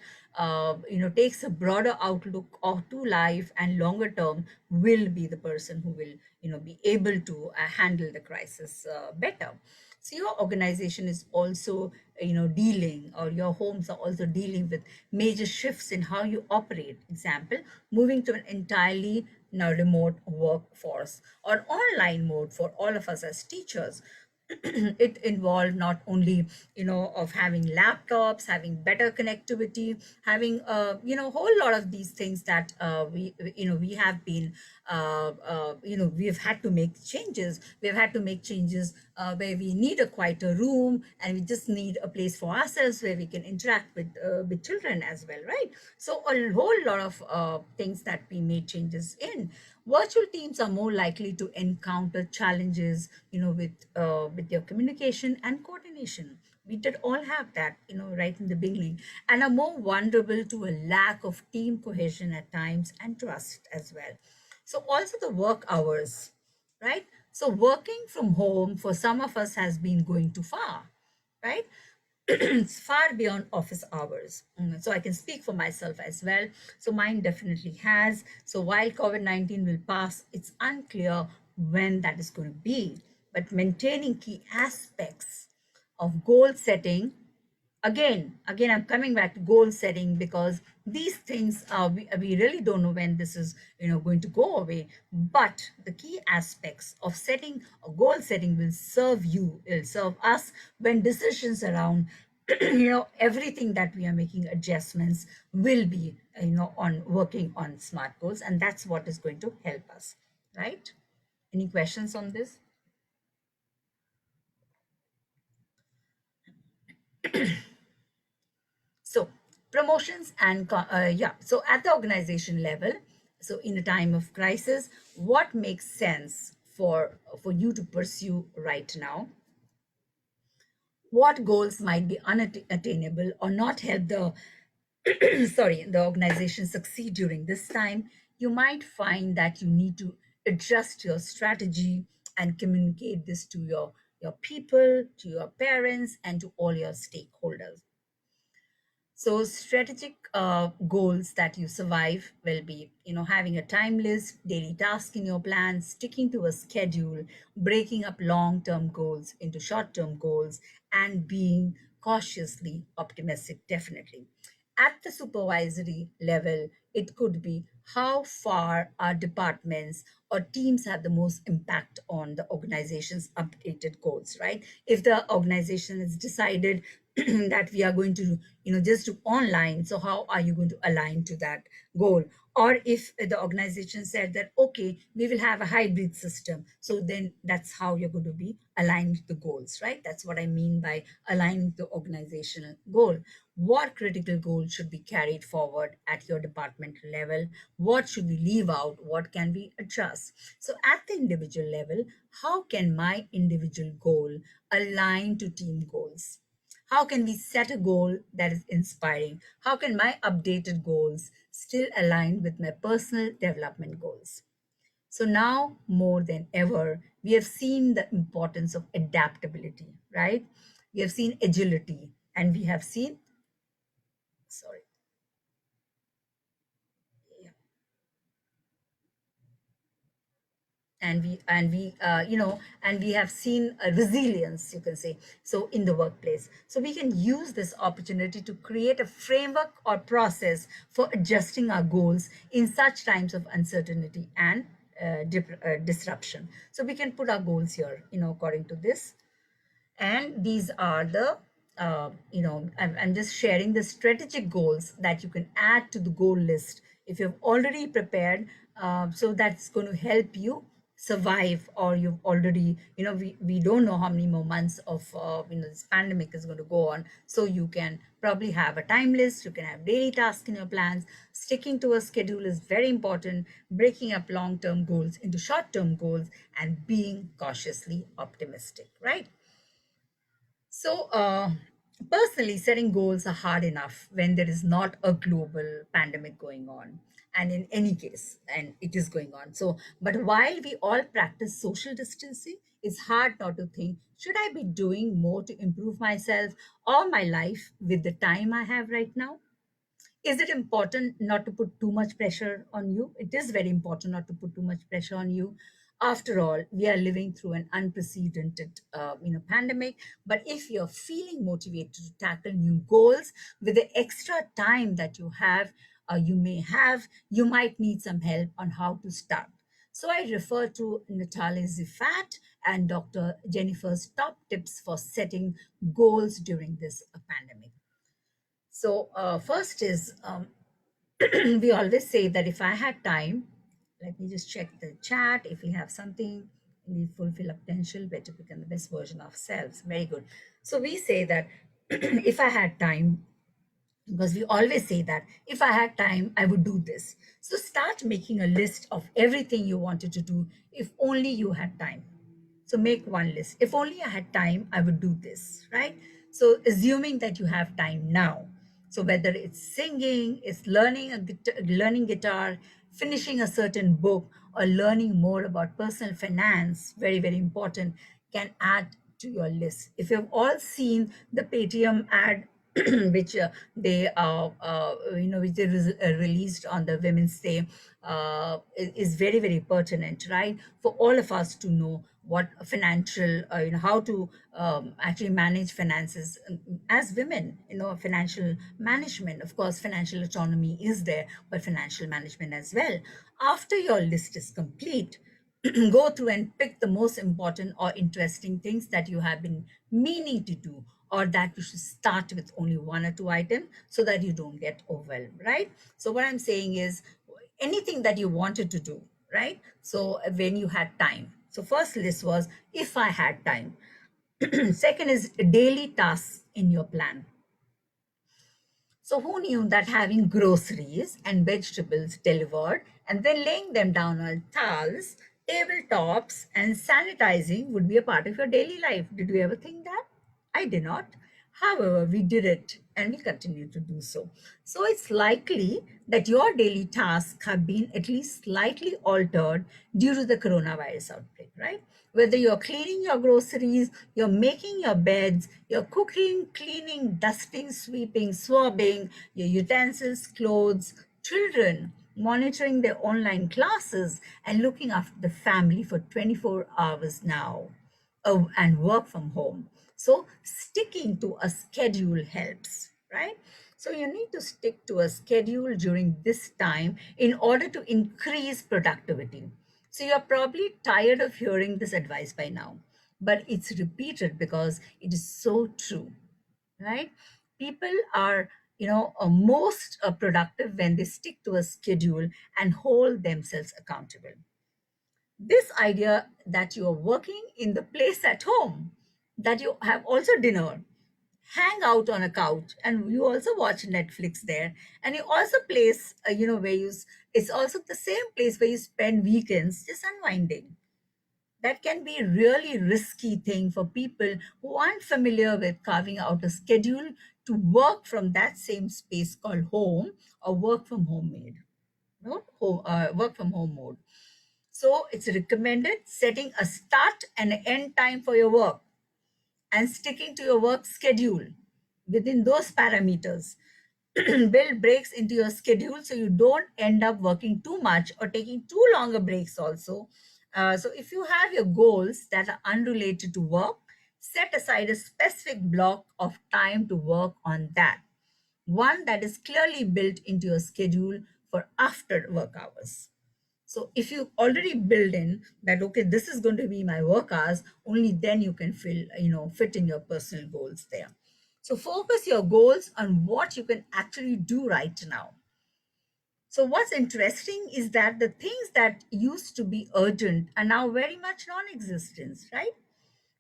takes a broader outlook of to life and longer term, will be the person who will, be able to handle the crisis better. So your organization is also dealing, or your homes are also dealing with major shifts in how you operate. Example, moving to an entirely now remote workforce or online mode for all of us as teachers. It involved not only of having laptops, having better connectivity, having a whole lot of these things that we have been we've had to make changes. We've had to make changes where we need a quieter room, and we just need a place for ourselves where we can interact with children as well, right? So a whole lot of things that we made changes in. Virtual teams are more likely to encounter challenges, with your communication and coordination. We did all have that, right in the beginning, and are more vulnerable to a lack of team cohesion at times and trust as well. So also the work hours, right? So working from home for some of us has been going too far, right? It's far beyond office hours. So I can speak for myself as well. So mine definitely has. So while COVID-19 will pass, it's unclear when that is going to be. But maintaining key aspects of goal setting, again I'm coming back to goal setting, because these things we really don't know when this is going to go away. But the key aspects of setting a goal setting will serve us when decisions around everything that we are making adjustments will be on working on smart goals, and that's what is going to help us, right? Any questions on this? So promotions and yeah, so at the organization level, so in a time of crisis, what makes sense for you to pursue right now? What goals might be unattainable or not help the the organization succeed during this time? You might find that you need to adjust your strategy and communicate this to your people, to your parents, and to all your stakeholders. So strategic goals that you survive will be, having a time list, daily task in your plan, sticking to a schedule, breaking up long-term goals into short-term goals, and being cautiously optimistic, definitely. At the supervisory level, it could be how far our departments or teams have the most impact on the organization's updated goals, right? If the organization has decided that we are going to, just do online, so how are you going to align to that goal? Or if the organization said that, okay, we will have a hybrid system, so then that's how you're going to be aligned to the goals, right? That's what I mean by aligning the organizational goal. What critical goals should be carried forward at your department level? What should we leave out? What can we adjust? So at the individual level, how can my individual goal align to team goals? How can we set a goal that is inspiring? How can my updated goals still align with my personal development goals? So now more than ever, we have seen the importance of adaptability, right? We have seen agility, and we have seen, sorry, yeah, and we have seen a resilience, you can say, so in the workplace. So we can use this opportunity to create a framework or process for adjusting our goals in such times of uncertainty and disruption. So we can put our goals here, according to this. And these are the I'm just sharing the strategic goals that you can add to the goal list if you've already prepared. So that's going to help you survive, or you've already, we don't know how many more months of this pandemic is going to go on. So you can probably have a time list, you can have daily tasks in your plans. Sticking to a schedule is very important. Breaking up long-term goals into short-term goals, and being cautiously optimistic, right? So, personally, setting goals are hard enough when there is not a global pandemic going on. And in any case, and it is going on. So, but while we all practice social distancing, it's hard not to think, should I be doing more to improve myself or my life with the time I have right now? Is it important not to put too much pressure on you? It is very important not to put too much pressure on you. After all, we are living through an unprecedented, pandemic. But if you're feeling motivated to tackle new goals with the extra time that you might need some help on how to start. So I refer to Natalie Zifat and Dr. Jennifer's top tips for setting goals during this pandemic. So first is we always say that if I had time, let me just check the chat. If we have something, we fulfill our potential, better become the best version of ourselves. Very good. So we say that if I had time, because we always say that if I had time, I would do this. So start making a list of everything you wanted to do if only you had time. So make one list. If only I had time, I would do this, right? So assuming that you have time now. So whether it's singing, it's learning guitar, finishing a certain book, or learning more about personal finance, very, very important, can add to your list. If you've all seen the Paytm ad, which which they released on the Women's Day, is very, very pertinent, right? For all of us to know what financial, how to actually manage finances as women, financial management. Of course, financial autonomy is there, but financial management as well. After your list is complete, go through and pick the most important or interesting things that you have been meaning to do, or that you should start with only one or two items so that you don't get overwhelmed, right? So what I'm saying is anything that you wanted to do, right? So when you had time. So first list was if I had time. Second is daily tasks in your plan. So who knew that having groceries and vegetables delivered and then laying them down on towels, tabletops, and sanitizing would be a part of your daily life? Did you ever think that? I did not. However, we did it and we continue to do so. So it's likely that your daily tasks have been at least slightly altered due to the coronavirus outbreak, right? Whether you're cleaning your groceries, you're making your beds, you're cooking, cleaning, dusting, sweeping, swabbing, your utensils, clothes, children, monitoring their online classes, and looking after the family for 24 hours now, and work from home. So sticking to a schedule helps, right? So you need to stick to a schedule during this time in order to increase productivity. So you're probably tired of hearing this advice by now, but it's repeated because it is so true, right? People are, most productive when they stick to a schedule and hold themselves accountable. This idea that you are working in the place at home, that you have also dinner, hang out on a couch, and you also watch Netflix there, and you also place, where it's also the same place where you spend weekends just unwinding. That can be a really risky thing for people who aren't familiar with carving out a schedule to work from that same space called home, or work from home made, work from home mode. So it's recommended setting a start and an end time for your work and sticking to your work schedule within those parameters. Build breaks into your schedule so you don't end up working too much or taking too longer breaks also. So if you have your goals that are unrelated to work, set aside a specific block of time to work on that. One that is clearly built into your schedule for after work hours. So if you already build in that, okay, this is going to be my work hours, only then you can fit in your personal goals there. So focus your goals on what you can actually do right now. So what's interesting is that the things that used to be urgent are now very much non-existent, right?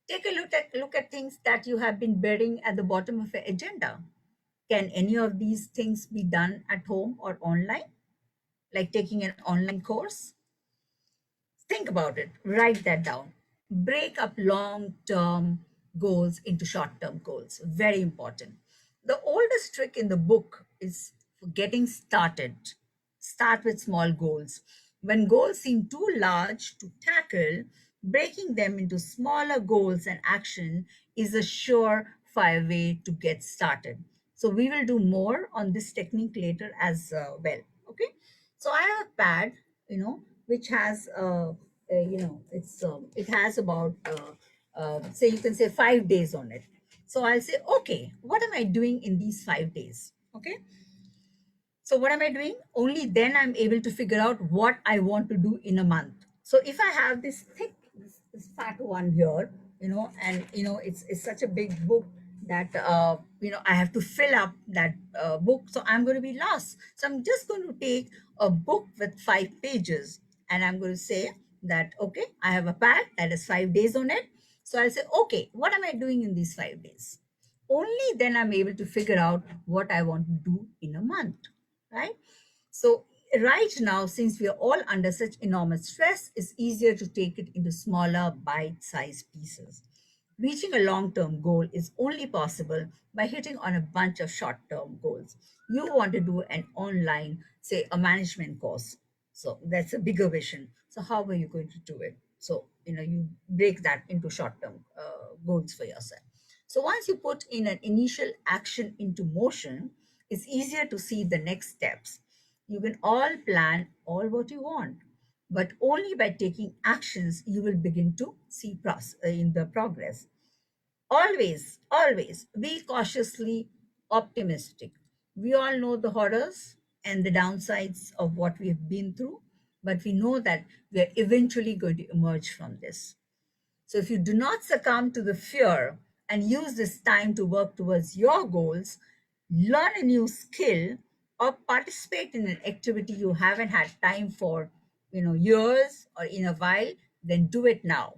Take a look at things that you have been burying at the bottom of your agenda. Can any of these things be done at home or online, like taking an online course? Think about it, write that down. Break up long term goals into short term goals. Very important. The oldest trick in the book is for getting started. Start with small goals. When goals seem too large to tackle, breaking them into smaller goals and action is a surefire way to get started. So we will do more on this technique later as well. Okay. So I have a pad, which has it has about say you can say 5 days on it. So I'll say, okay, what am I doing in these 5 days? Okay, so what am I doing? Only then I'm able to figure out what I want to do in a month. So if I have this thick, this fat one here, and it's such a big book that I have to fill up that book. So I'm going to be lost. So I'm just going to take a book with 5 pages, and I'm going to say that okay, I have a pad that is 5 days on it. So I'll say, okay, what am I doing in these 5 days? Only then I'm able to figure out what I want to do in a month, right? So right now, since we are all under such enormous stress, it's easier to take it into smaller bite-sized pieces. Reaching a long-term goal is only possible by hitting on a bunch of short-term goals. You want to do an online, say a management course. So that's a bigger vision. So how are you going to do it? So, you break that into short-term goals for yourself. So once you put in an initial action into motion, it's easier to see the next steps. You can all plan all what you want, but only by taking actions you will begin to see in the progress. Always be cautiously optimistic. We all know the horrors and the downsides of what we have been through, but we know that we are eventually going to emerge from this. So if you do not succumb to the fear and use this time to work towards your goals, learn a new skill, or participate in an activity you haven't had time for, years or in a while, then do it now.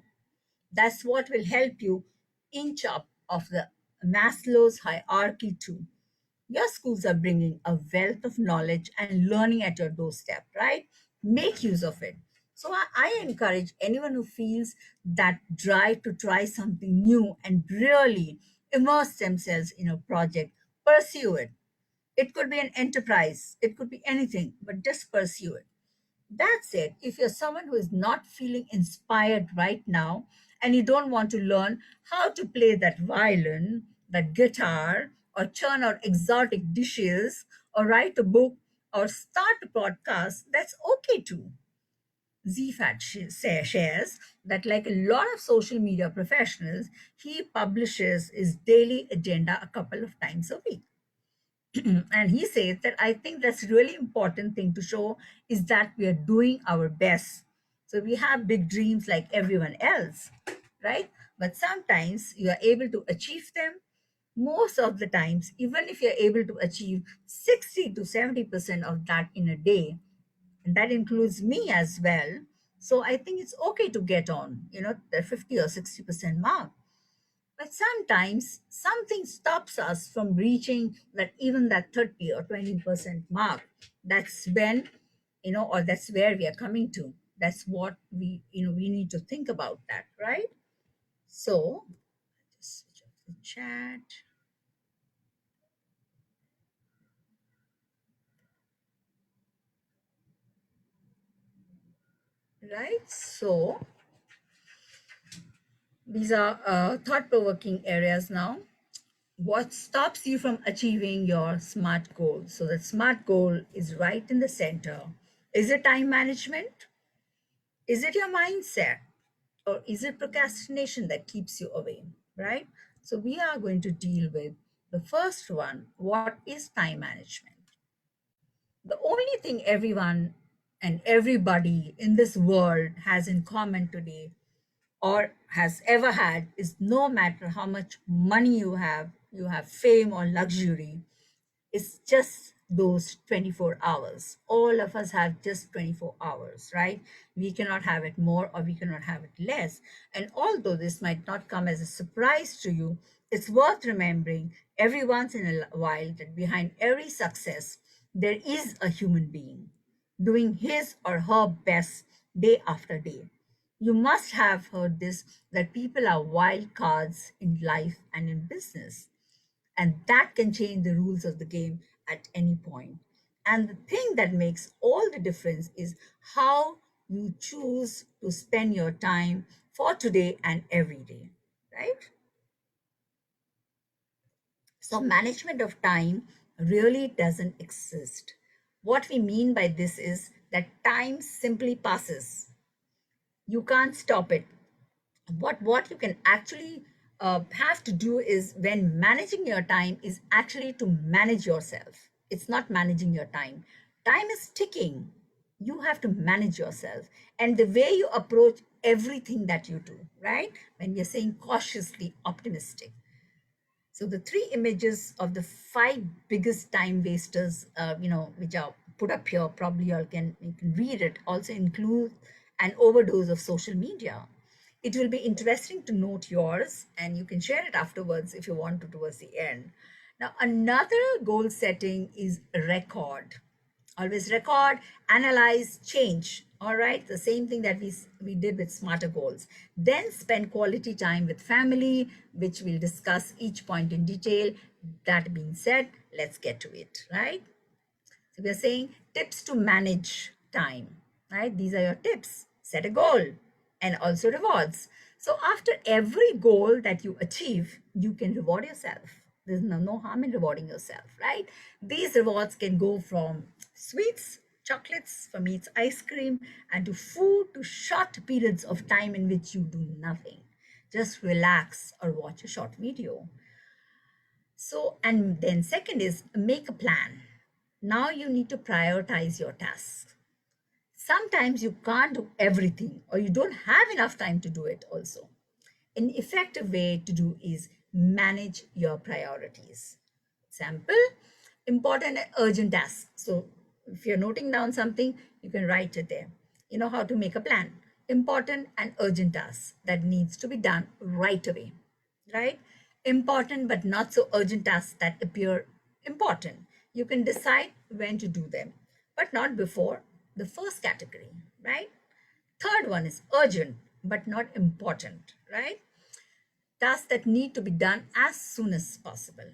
That's what will help you inch up of the Maslow's hierarchy too. Your schools are bringing a wealth of knowledge and learning at your doorstep, right? Make use of it. So I encourage anyone who feels that drive to try something new and really immerse themselves in a project, pursue it. It could be an enterprise, it could be anything, but just pursue it. That's it. If you're someone who is not feeling inspired right now and you don't want to learn how to play that violin, that guitar, or churn out exotic dishes, or write a book, or start a podcast, that's okay too. ZFAT shares that, like a lot of social media professionals, he publishes his daily agenda a couple of times a week. And he says that I think that's really important thing to show is that we are doing our best. So we have big dreams like everyone else, right? But sometimes you are able to achieve them. Most of the times, even if you're able to achieve 60 to 70% of that in a day, and that includes me as well. So I think it's okay to get on, the 50 or 60% mark. But sometimes something stops us from reaching that 30 or 20% mark. That's when, or that's where we are coming to. That's what we need to think about that, right? So just switch off the chat. Right? So these are thought-provoking areas now. What stops you from achieving your SMART goal? So the SMART goal is right in the center. Is it time management? Is it your mindset? Or is it procrastination that keeps you away? Right? So we are going to deal with the first one. What is time management? The only thing everyone and everybody in this world has in common today or has ever had is no matter how much money you have fame or luxury, it's just those 24 hours. All of us have just 24 hours, right? We cannot have it more or we cannot have it less. And although this might not come as a surprise to you, it's worth remembering every once in a while that behind every success, there is a human being doing his or her best day after day. You must have heard this that people are wild cards in life and in business, and that can change the rules of the game at any point. And the thing that makes all the difference is how you choose to spend your time for today and every day, right? So, management of time really doesn't exist. What we mean by this is that time simply passes. You can't stop it. What you can actually have to do is, when managing your time, is actually to manage yourself. It's not managing your time. Time is ticking. You have to manage yourself, and the way you approach everything that you do, right? When we are saying cautiously optimistic, so the three images of the five biggest time wasters, which are put up here, probably you can read it, also include an overdose of social media. It will be interesting to note yours, and you can share it afterwards if you want to towards the end. Now, another goal setting is record. Always record, analyze, change. All right, the same thing that we did with smarter goals. Then spend quality time with family, which we'll discuss each point in detail. That being said, let's get to it, right? So we are saying tips to manage time, right? These are your tips. Set a goal and also rewards. So after every goal that you achieve, you can reward yourself. There's no harm in rewarding yourself, right? These rewards can go from sweets, chocolates, for me it's ice cream, and to food, to short periods of time in which you do nothing. Just relax or watch a short video. So, and then second is make a plan. Now you need to prioritize your tasks. Sometimes you can't do everything, or you don't have enough time to do it also. An effective way to do is manage your priorities. Example, important and urgent tasks. So if you're noting down something, you can write it there. You know how to make a plan. Important and urgent tasks that needs to be done right away, right? Important but not so urgent tasks that appear important. You can decide when to do them, but not before the first category, right? Third one is urgent but not important, right? Tasks that need to be done as soon as possible.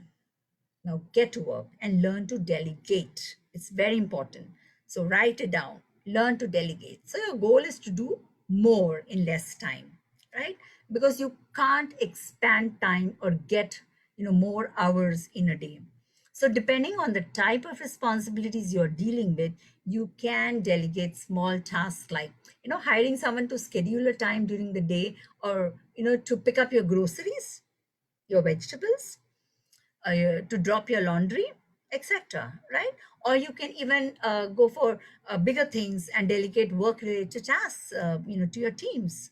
Now get to work and learn to delegate. It's very important. So write it down. Learn to delegate. So your goal is to do more in less time, right? Because you can't expand time or get, more hours in a day. So depending on the type of responsibilities you're dealing with, you can delegate small tasks like, hiring someone to schedule a time during the day, or, to pick up your groceries, your vegetables, to drop your laundry, etc. Right? Or you can even go for bigger things and delegate work-related tasks, to your teams.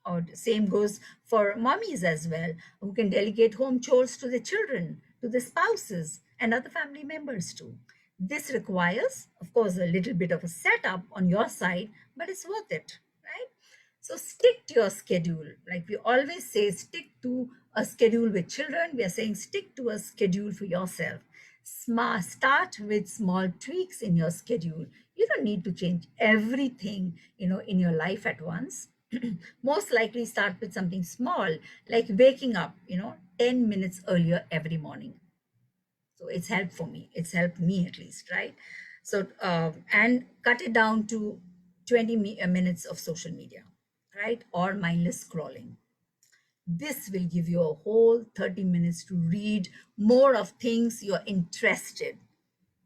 Or the same goes for mommies as well, who can delegate home chores to the children, to the spouses, and other family members too. This requires, of course, a little bit of a setup on your side, but it's worth it, right? So stick to your schedule. Like we always say, stick to a schedule with children. We are saying stick to a schedule for yourself. Start with small tweaks in your schedule. You don't need to change everything, in your life at once. Most likely start with something small, like waking up, 10 minutes earlier every morning. So it's helped for me. It's helped me at least, right? So, and cut it down to 20 minutes of social media, right? Or mindless scrolling. This will give you a whole 30 minutes to read more of things you're interested,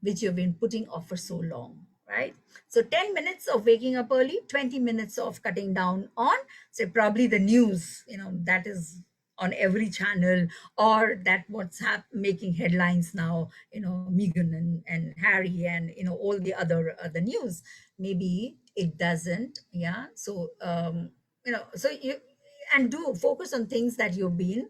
which you've been putting off for so long, right? So 10 minutes of waking up early, 20 minutes of cutting down on, say, probably the news, that is on every channel, or that what's making headlines now, Meghan and Harry, and, all the other news. Maybe it doesn't, yeah. So, so you, and do focus on things that you've been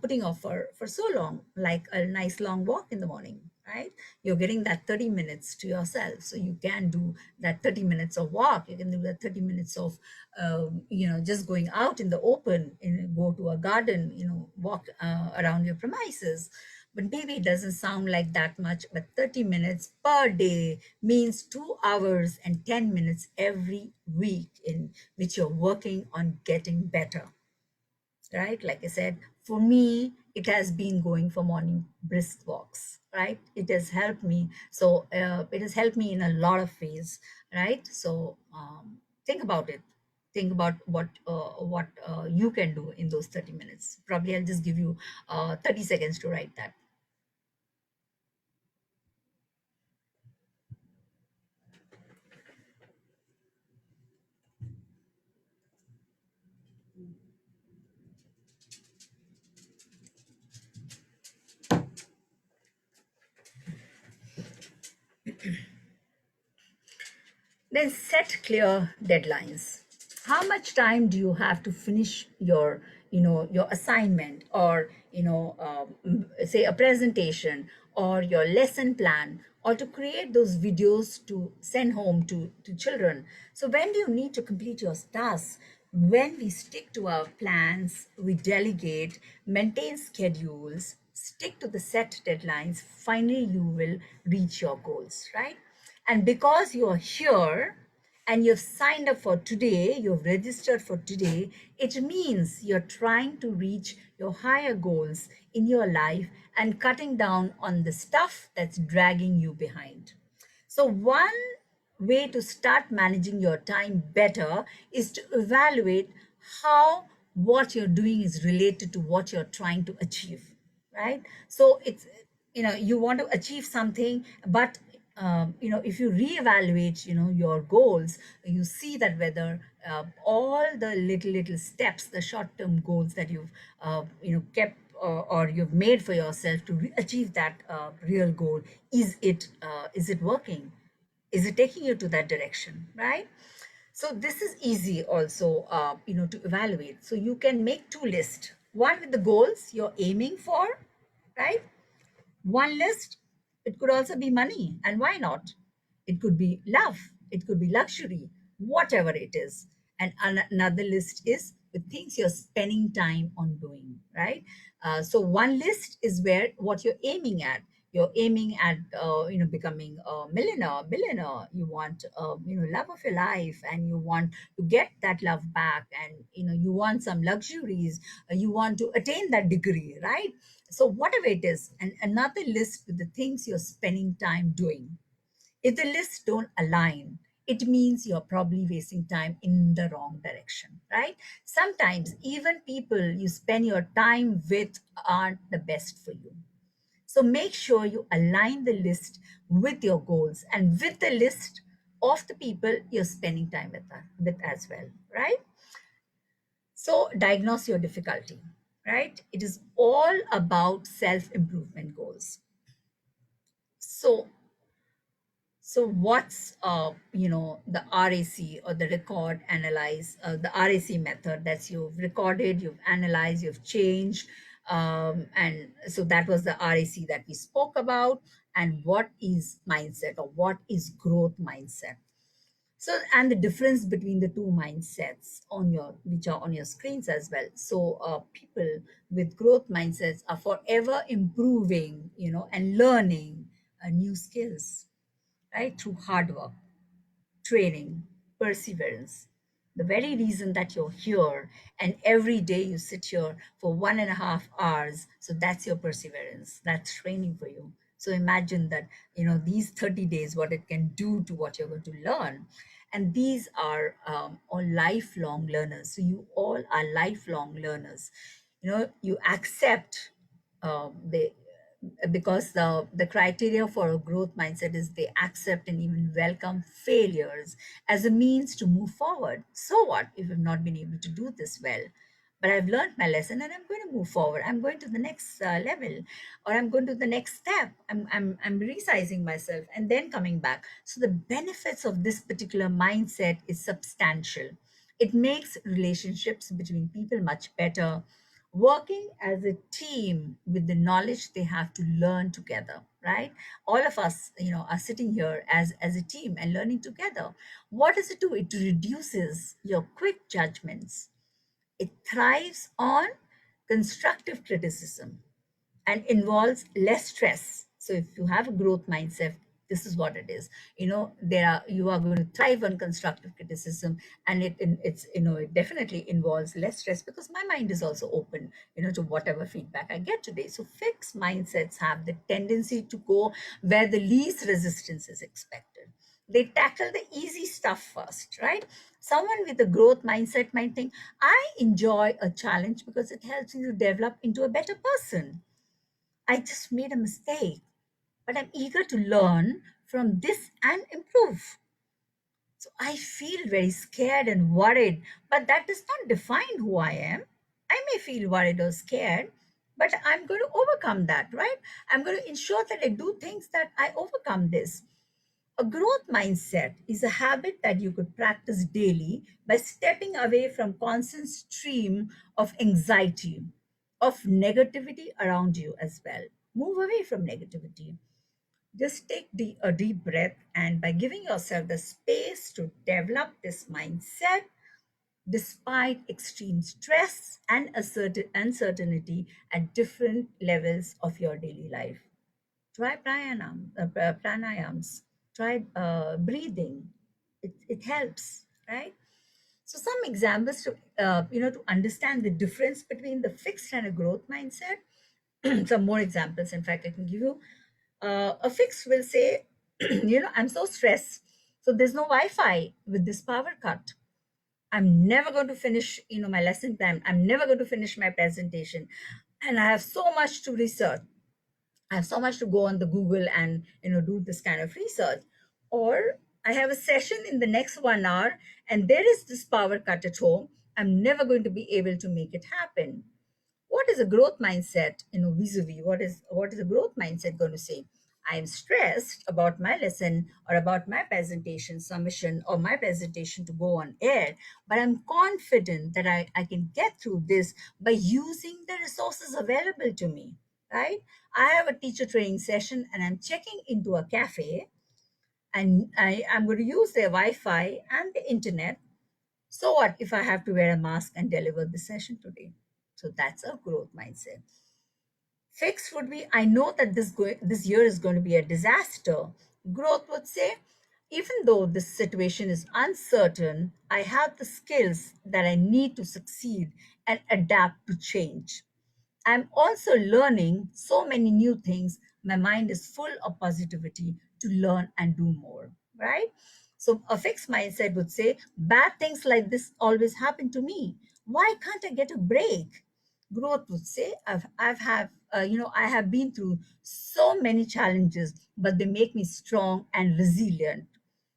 putting off for so long, like a nice long walk in the morning, right? You're getting that 30 minutes to yourself, so you can do that 30 minutes of walk. You can do that 30 minutes of just going out in the open, go to a garden, walk around your premises. But maybe it doesn't sound like that much, but 30 minutes per day means 2 hours and 10 minutes every week in which you're working on getting better, right? Like I said, for me, it has been going for morning brisk walks, right? It has helped me. So it has helped me in a lot of ways, right? So think about it. Think about what you can do in those 30 minutes. Probably I'll just give you 30 seconds to write that. Then set clear deadlines. How much time do you have to finish your, your assignment, or, say a presentation, or your lesson plan, or to create those videos to send home to children? So when do you need to complete your tasks? When we stick to our plans, we delegate, maintain schedules, stick to the set deadlines, finally you will reach your goals, right? And because you're here and you've signed up for today, you've registered for today, it means you're trying to reach your higher goals in your life and cutting down on the stuff that's dragging you behind. So, one way to start managing your time better is to evaluate how what you're doing is related to what you're trying to achieve, right? So, it's, you want to achieve something, but if you reevaluate, your goals, you see that whether all the little steps, the short-term goals that you've, kept, or you've made for yourself to achieve that real goal, is it working? Is it taking you to that direction, right? So this is easy also, to evaluate. So you can make two lists: one with the goals you're aiming for, right? One list, it could also be money, and why not? It could be love, it could be luxury, whatever it is. And another list is the things you're spending time on doing, right? So one list is where what you're aiming at. You're aiming at, becoming a millionaire, billionaire. You want, love of your life, and you want to get that love back, and you want some luxuries. You want to attain that degree, right? So whatever it is, and another list with the things you're spending time doing. If the lists don't align, it means you're probably wasting time in the wrong direction, right? Sometimes even people you spend your time with aren't the best for you. So make sure you align the list with your goals and with the list of the people you're spending time with as well, right? So diagnose your difficulty, right? It is all about self-improvement goals. So what's the RAC, or the record, analyze, the RAC method? That's you've recorded, you've analyzed, you've changed, and so that was the RAC that we spoke about. And what is mindset, or what is growth mindset? So, and the difference between the two mindsets on your, which are on your screens as well. So people with growth mindsets are forever improving, and learning new skills, right, through hard work, training, perseverance. The very reason that you're here and every day you sit here for 1.5 hours, so that's your perseverance. That's training for you. So imagine that, these 30 days, what it can do to what you're going to learn. And these are all lifelong learners. So you all are lifelong learners. You accept the because the criteria for a growth mindset is they accept and even welcome failures as a means to move forward. So what if I've not been able to do this well? But I've learned my lesson and I'm going to move forward. I'm going to the next level, or I'm going to the next step. I'm resizing myself and then coming back. So the benefits of this particular mindset is substantial. It makes relationships between people much better, working as a team with the knowledge they have to learn together, right? All of us, are sitting here as a team and learning together. What does it do? It reduces your quick judgments. It thrives on constructive criticism and involves less stress. So if you have a growth mindset, this is what it is. You are going to thrive on constructive criticism, and it definitely involves less stress because my mind is also open, to whatever feedback I get today. So fixed mindsets have the tendency to go where the least resistance is expected. They tackle the easy stuff first, right? Someone with a growth mindset might think, I enjoy a challenge because it helps me to develop into a better person. I just made a mistake, but I'm eager to learn from this and improve. So I feel very scared and worried, but that does not define who I am. I may feel worried or scared, but I'm going to overcome that, right? I'm going to ensure that I do things that I overcome this. A growth mindset is a habit that you could practice daily by stepping away from constant stream of anxiety, of negativity around you as well. Move away from negativity. Just take a deep breath, and by giving yourself the space to develop this mindset, despite extreme stress and uncertainty at different levels of your daily life. Try pranayams, try breathing. It helps, right? So some examples to to understand the difference between the fixed and a growth mindset. Some more examples, in fact, I can give you. A fixed will say, I'm so stressed, so there's no Wi-Fi with this power cut. I'm never going to finish, my lesson plan. I'm never going to finish my presentation, and I have so much to research. I have so much to go on the Google and do this kind of research. Or I have a session in the next 1 hour, and there is this power cut at home. I'm never going to be able to make it happen. What is a growth mindset, vis-a-vis? What is a growth mindset going to say? I am stressed about my lesson or about my presentation submission or my presentation to go on air, but I'm confident that I can get through this by using the resources available to me, right? I have a teacher training session and I'm checking into a cafe, and I'm going to use their Wi-Fi and the internet. So what if I have to wear a mask and deliver the session today? So that's a growth mindset. Fix would be, I know that this year is going to be a disaster. Growth would say, even though this situation is uncertain, I have the skills that I need to succeed and adapt to change. I'm also learning so many new things. My mind is full of positivity to learn and do more, right? So a fixed mindset would say, bad things like this always happen to me. Why can't I get a break? Growth would say, I have been through so many challenges, but they make me strong and resilient.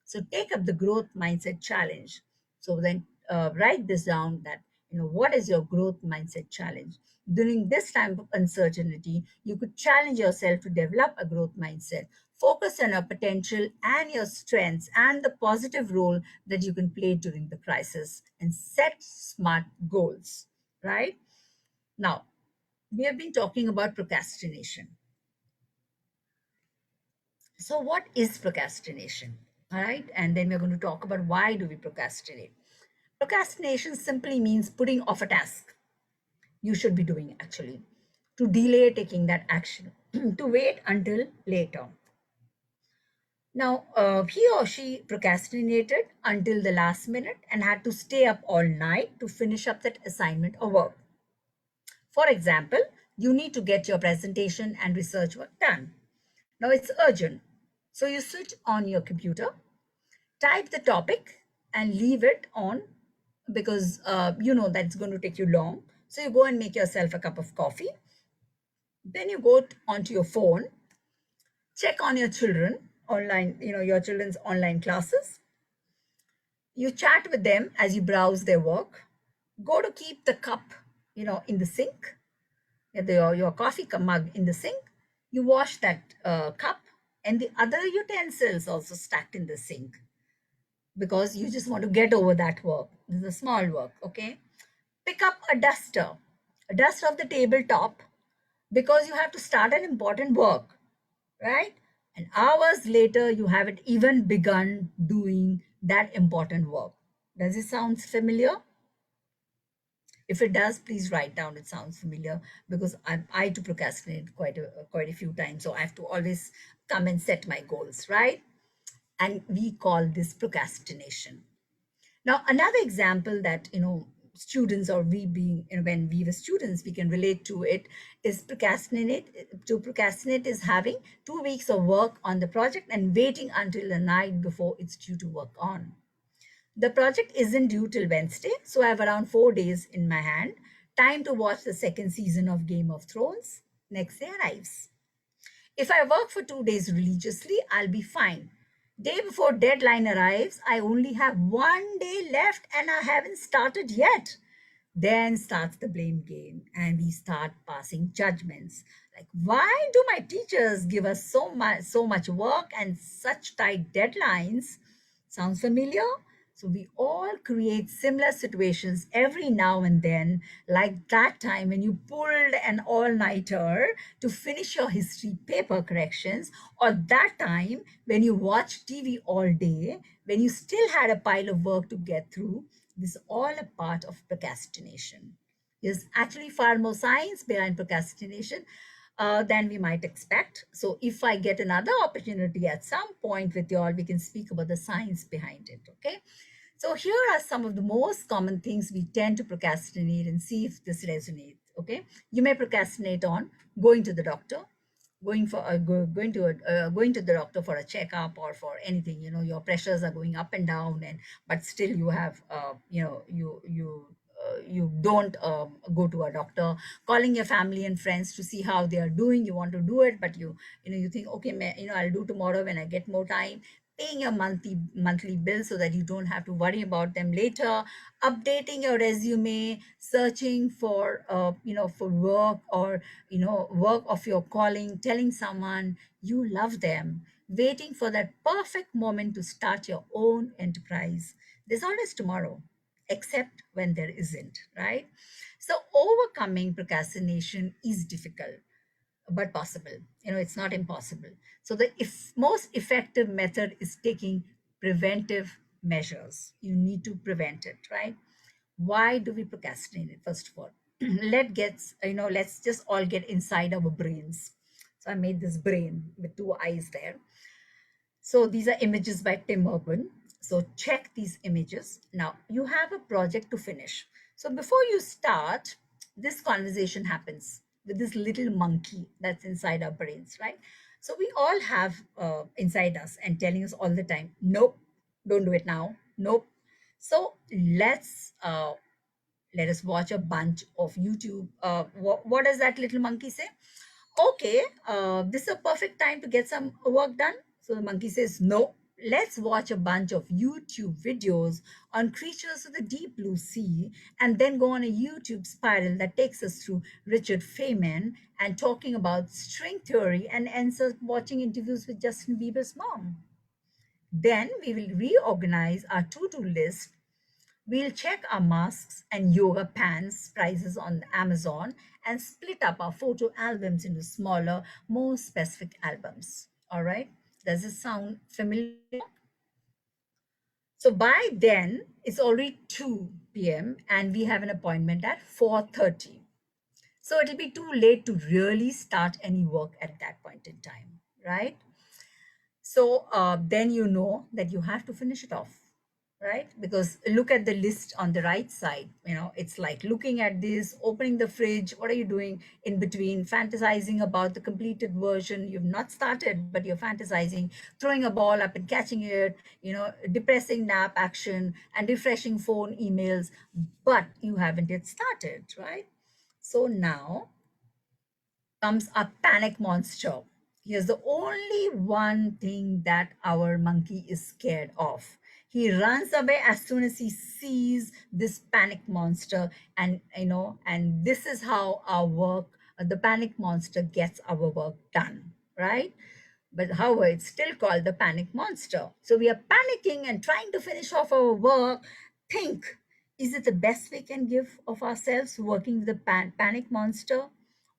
So take up the growth mindset challenge. So then write this down, that, what is your growth mindset challenge? During this time of uncertainty, you could challenge yourself to develop a growth mindset. Focus on your potential and your strengths and the positive role that you can play during the crisis, and set SMART goals, right? Now, we have been talking about procrastination. So what is procrastination? All right. And then we're going to talk about why do we procrastinate. Procrastination simply means putting off a task you should be doing, actually, to delay taking that action, to wait until later. Now, he or she procrastinated until the last minute and had to stay up all night to finish up that assignment or work. For example, you need to get your presentation and research work done. Now it's urgent. So you switch on your computer, type the topic, and leave it on because you know that it's going to take you long. So you go and make yourself a cup of coffee. Then you go onto your phone, check on your children online, your children's online classes. You chat with them as you browse their work. Go to keep the cup, in the sink, your coffee mug in the sink. You wash that cup and the other utensils also stacked in the sink, because you just want to get over that work. This is a small work, okay? Pick up a duster, a dust off the tabletop, because you have to start an important work, right? And hours later, you haven't even begun doing that important work. Does it sound familiar? If it does, please write down it sounds familiar, because I to procrastinate quite a few times. So I have to always come and set my goals, right? And we call this procrastination. Now, another example that, students, or we being, when we were students, we can relate to it, is procrastinate. To procrastinate is having 2 weeks of work on the project and waiting until the night before it's due to work on. The project isn't due till Wednesday, so I have around 4 days in my hand. Time to watch the second season of Game of Thrones. Next day arrives. If I work for 2 days religiously, I'll be fine. Day before deadline arrives, I only have 1 day left and I haven't started yet. Then starts the blame game and we start passing judgments. Like, why do my teachers give us so much work and such tight deadlines? Sounds familiar? So we all create similar situations every now and then, like that time when you pulled an all-nighter to finish your history paper corrections, or that time when you watched TV all day, when you still had a pile of work to get through. This is all a part of procrastination. There's actually far more science behind procrastination than we might expect. So if I get another opportunity at some point with you all, we can speak about the science behind it, okay? So here are some of the most common things we tend to procrastinate, and see if this resonates, okay? You may procrastinate on going to the doctor, going to the doctor for a checkup or for anything. Your pressures are going up and down, and but still you have you don't go to a doctor. Calling your family and friends to see how they are doing, you want to do it, but you think, okay, I'll do tomorrow when I get more time. Paying your monthly bill so that you don't have to worry about them later. Updating your resume, searching for for work, or work of your calling, telling someone you love them, waiting for that perfect moment to start your own enterprise. There's always tomorrow, except when there isn't, right? So overcoming procrastination is difficult, but possible. It's not impossible. So the most effective method is taking preventive measures. You need to prevent it, right? Why do we procrastinate? First of all, let's just all get inside our brains. So I made this brain with two eyes there. So these are images by Tim Urban. So check these images. Now you have a project to finish. So before you start, this conversation happens with this little monkey that's inside our brains, right? So we all have inside us and telling us all the time, nope, don't do it now. Nope. So let us watch a bunch of YouTube. What does that little monkey say? Okay, this is a perfect time to get some work done. So the monkey says, no, let's watch a bunch of YouTube videos on creatures of the deep blue sea, and then go on a YouTube spiral that takes us through Richard Feynman and talking about string theory, and ends up watching interviews with Justin Bieber's mom. Then we will reorganize our to-do list. We'll check our masks and yoga pants prices on Amazon and split up our photo albums into smaller, more specific albums. All right? Does it sound familiar? So by then, it's already 2 p.m. and we have an appointment at 4:30. So it'll be too late to really start any work at that point in time, right? So then you know that you have to finish it off, right? Because look at the list on the right side. It's like looking at this, opening the fridge. What are you doing in between? Fantasizing about the completed version. You've not started, but you're fantasizing, throwing a ball up and catching it, depressing nap action and refreshing phone emails, but you haven't yet started, right? So now comes a panic monster. Here's the only one thing that our monkey is scared of. He runs away as soon as he sees this panic monster, and this is how our work, the panic monster gets our work done, right? But however, it's still called the panic monster. So we are panicking and trying to finish off our work. Think, is it the best we can give of ourselves working with the panic monster,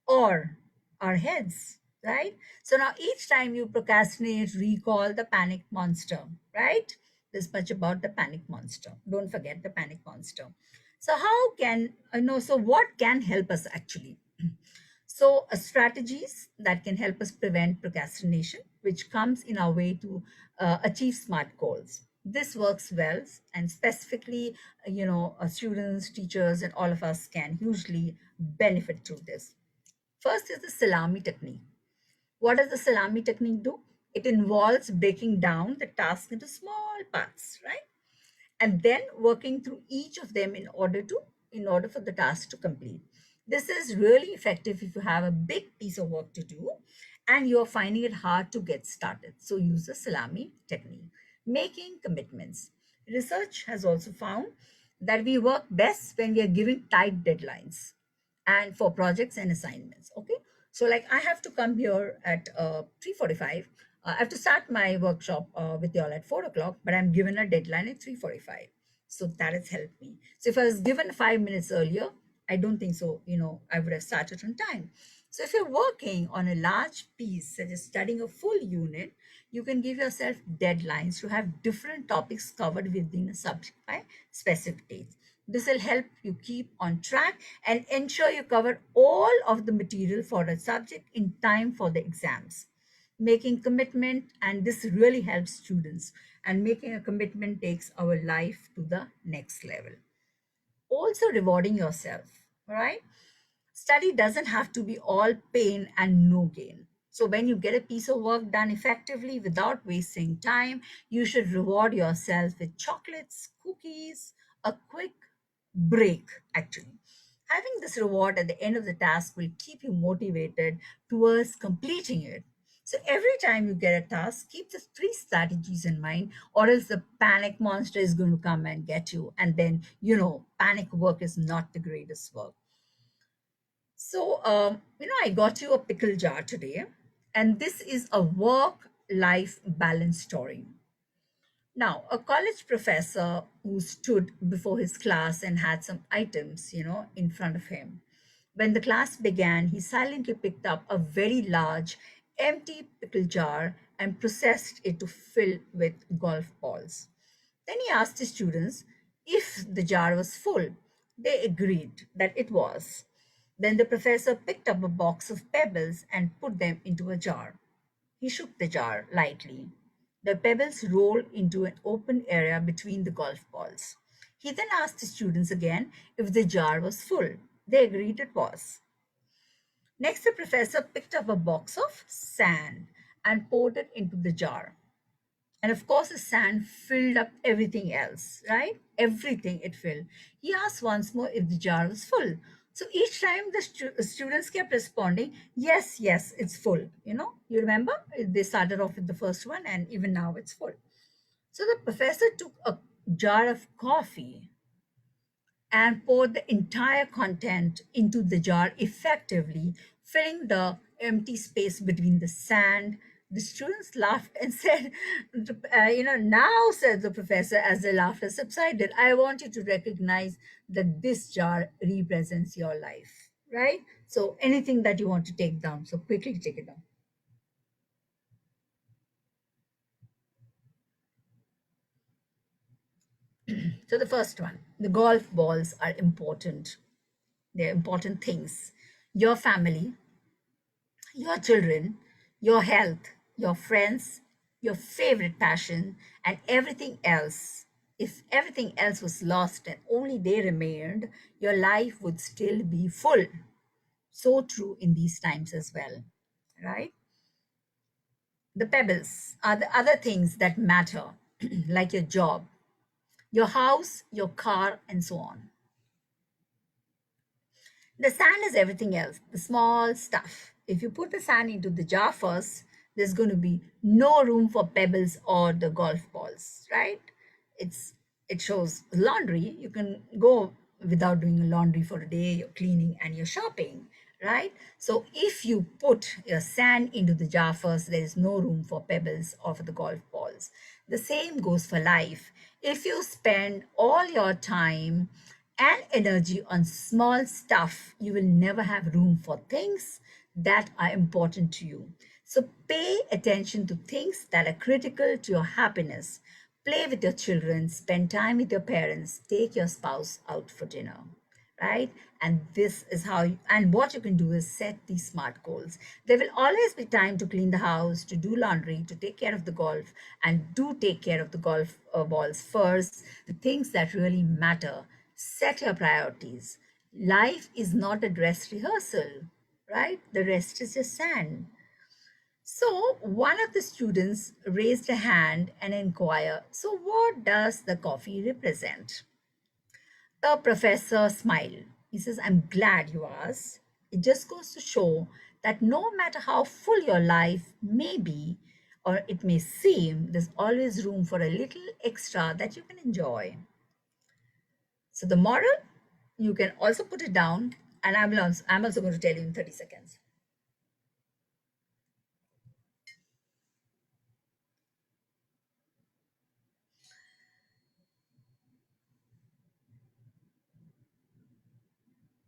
or our heads, right? So now each time you procrastinate, recall the panic monster, right? This much about the panic monster. Don't forget the panic monster. So how can, so what can help us actually? So strategies that can help us prevent procrastination, which comes in our way to achieve SMART goals. This works well, and specifically, students, teachers, and all of us can hugely benefit through this. First is the salami technique. What does the salami technique do? It involves breaking down the task into small parts, right? And then working through each of them in order for the task to complete. This is really effective if you have a big piece of work to do and you're finding it hard to get started. So use the salami technique. Making commitments. Research has also found that we work best when we are giving tight deadlines and for projects and assignments. Okay. So like I have to come here at 3:45. I have to start my workshop with y'all at 4 o'clock, but I'm given a deadline at 3:45. So that has helped me. So if I was given 5 minutes earlier, I don't think so, I would have started on time. So if you're working on a large piece, such as studying a full unit, you can give yourself deadlines to have different topics covered within a subject by specific dates. This will help you keep on track and ensure you cover all of the material for a subject in time for the exams. Making commitment, and this really helps students, and making a commitment takes our life to the next level. Also rewarding yourself, all right? Study doesn't have to be all pain and no gain. So when you get a piece of work done effectively without wasting time, you should reward yourself with chocolates, cookies, a quick break, actually. Having this reward at the end of the task will keep you motivated towards completing it. So every time you get a task, keep the three strategies in mind, or else the panic monster is going to come and get you. And then, panic work is not the greatest work. So, I got you a pickle jar today, and this is a work life balance story. Now, a college professor who stood before his class and had some items, in front of him. When the class began, he silently picked up a very large, empty pickle jar and processed it to fill with golf balls. Then he asked the students if the jar was full. They agreed that it was. Then the professor picked up a box of pebbles and put them into a jar. He shook the jar lightly. The pebbles rolled into an open area between the golf balls. He then asked the students again if the jar was full. They agreed it was. Next, the professor picked up a box of sand and poured it into the jar. And of course, the sand filled up everything else, right? Everything it filled. He asked once more if the jar was full. So each time the students kept responding, yes, yes, it's full. You remember? They started off with the first one, and even now it's full. So the professor took a jar of coffee and poured the entire content into the jar effectively, filling the empty space between the sand. The students laughed and said, now, said the professor as the laughter subsided, I want you to recognize that this jar represents your life, right? So anything that you want to take down, so quickly take it down. So the first one, the golf balls are important. They're important things. Your family, your children, your health, your friends, your favorite passion, and everything else. If everything else was lost and only they remained, your life would still be full. So true in these times as well, right? The pebbles are the other things that matter, like your job, your house, your car, and so on. The sand is everything else, the small stuff. If you put the sand into the jar first, there's going to be no room for pebbles or the golf balls, right? It's it shows laundry. You can go without doing laundry for a day, you're cleaning and you're shopping, right? So if you put your sand into the jar first, there is no room for pebbles or for the golf balls. The same goes for life. If you spend all your time and energy on small stuff, you will never have room for things that are important to you. So pay attention to things that are critical to your happiness. Play with your children, spend time with your parents, take your spouse out for dinner, right? And this is how and what you can do is set these SMART goals. There will always be time to clean the house, to do laundry, to take care of the golf, and do take care of the golf balls first, the things that really matter. Set your priorities. Life is not a dress rehearsal, right? The rest is just sand. So one of the students raised a hand and inquired, so what does the coffee represent? The professor smiled. He says, I'm glad you asked. It just goes to show that no matter how full your life may be or it may seem, there's always room for a little extra that you can enjoy. So the moral, you can also put it down, and I'm also going to tell you in 30 seconds.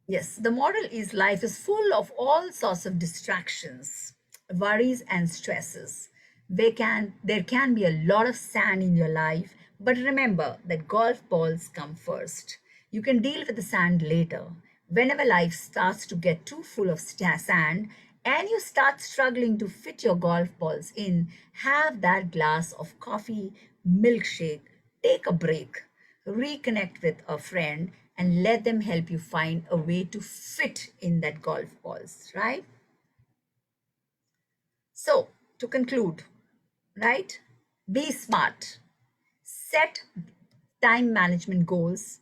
Yes, the moral is life is full of all sorts of distractions, worries and stresses. There can be a lot of sand in your life, but remember that golf balls come first. You can deal with the sand later. Whenever life starts to get too full of sand and you start struggling to fit your golf balls in, have that glass of coffee, milkshake, take a break, reconnect with a friend, and let them help you find a way to fit in that golf balls, right? So, to conclude, right? Be smart, set time management goals,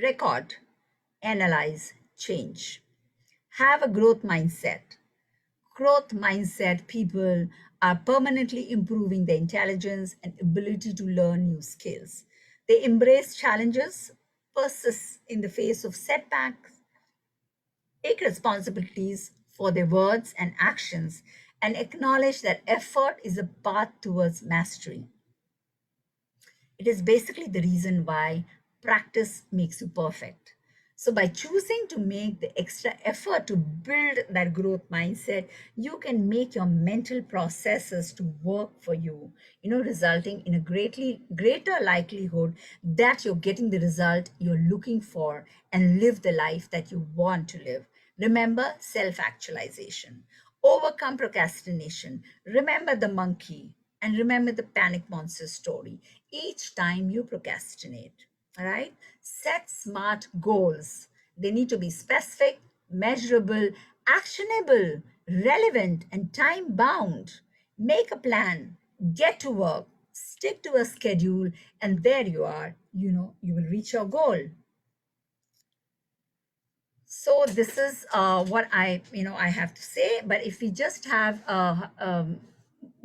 record, analyze, change. Have a growth mindset. Growth mindset people are permanently improving their intelligence and ability to learn new skills. They embrace challenges, persist in the face of setbacks, take responsibilities for their words and actions, and acknowledge that effort is a path towards mastery. It is basically the reason why practice makes you perfect. So, by choosing to make the extra effort to build that growth mindset, you can make your mental processes to work for you, resulting in a greater likelihood that you're getting the result you're looking for and live the life that you want to live. Remember self actualization, overcome procrastination, remember the monkey, and remember the panic monster story each time you procrastinate. All right? Set smart goals. They need to be specific, measurable, actionable, relevant, and time bound. Make a plan, get to work, stick to a schedule, and there you are. You will reach your goal. So this is what I have to say. But if we just have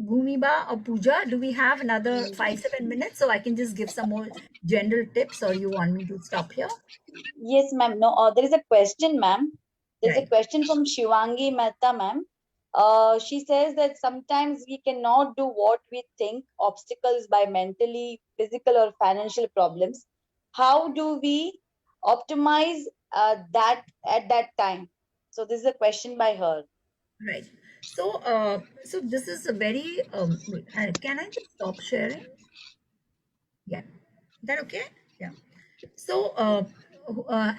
Bhumiba or Pooja, do we have another 5-7 minutes so I can just give some more general tips, or you want me to stop here? Yes, ma'am. No, there is a question, ma'am. There is a Right, question from Shivangi Mehta, ma'am. She says that sometimes we cannot do what we think, obstacles by mentally, physical, or financial problems. How do we optimize that at that time? So this is a question by her. right. So this is a very. Can I just stop sharing? Yeah, that okay? Yeah. So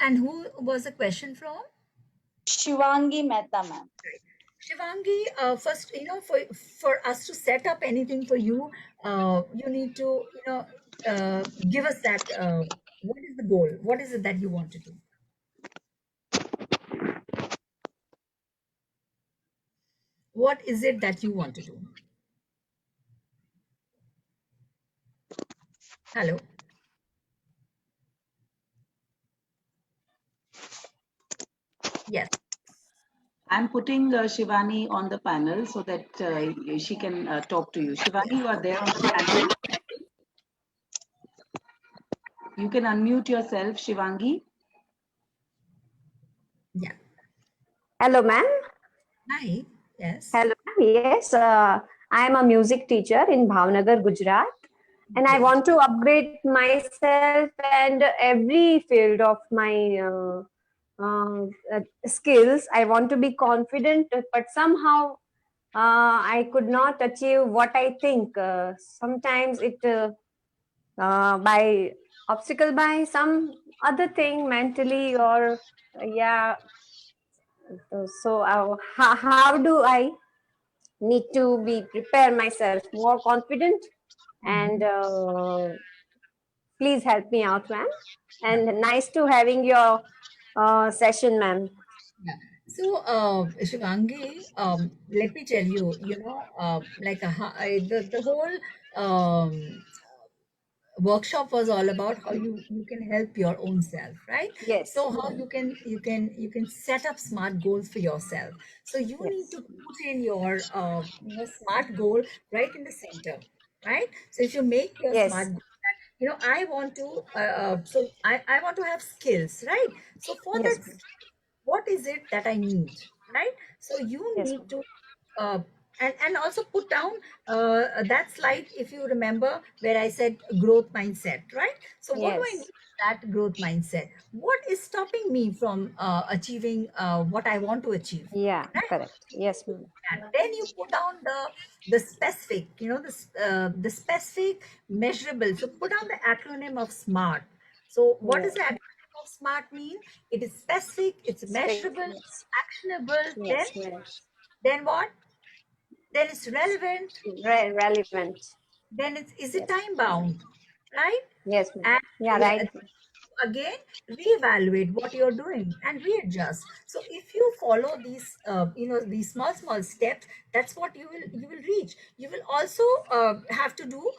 and who was the question from? Shivangi Mehta, ma'am. Shivangi, first, for us to set up anything for you, you need to, give us that. What is the goal? What is it that you want to do? What is it that you want to do? Hello. Yes. I'm putting Shivani on the panel so that she can talk to you. Shivani, you are there on the panel. You can unmute yourself, Shivangi. Yeah. Hello, ma'am. Hi. Yes. Hello, ma'am. Yes, I am a music teacher in Bhavnagar, Gujarat, and I Great. want to upgrade myself and every field of my skills. I want to be confident, but somehow I could not achieve what I think. Sometimes it by obstacle by some other thing mentally or yeah. So how do I need to be prepare myself more confident and Mhm. please help me out, ma'am, Yeah. and nice to having your session, ma'am. Yeah. So, Shivangi, let me tell you, like the whole workshop was all about how you can help your own self, right? Yes, So how you can set up smart goals for yourself. So you need yes, to put in your smart goal right in the center, right? So if you make your yes, smart goal that, I want to I want to have skills, right? So for yes, that, what is it that I need, right? So you yes, need ma'am. to uh, And also put down that slide, if you remember, where I said growth mindset, right? So what do I Yes. need that growth mindset? What is stopping me from achieving what I want to achieve, Yeah, right? correct. Yes, ma'am. And then you put down the specific, the specific measurable. So put down the acronym of SMART. So what Yeah. does the acronym of SMART mean? It is specific, it's Speak. measurable, Yes. actionable, Yes, yes. then what? Then it's relevant, Relevant. then it's, is it Yes. time bound, right? Yes, ma'am. And Yeah, yeah, right. again, reevaluate what you're doing and readjust. So if you follow these these small steps, that's what you will reach. You will also have to do,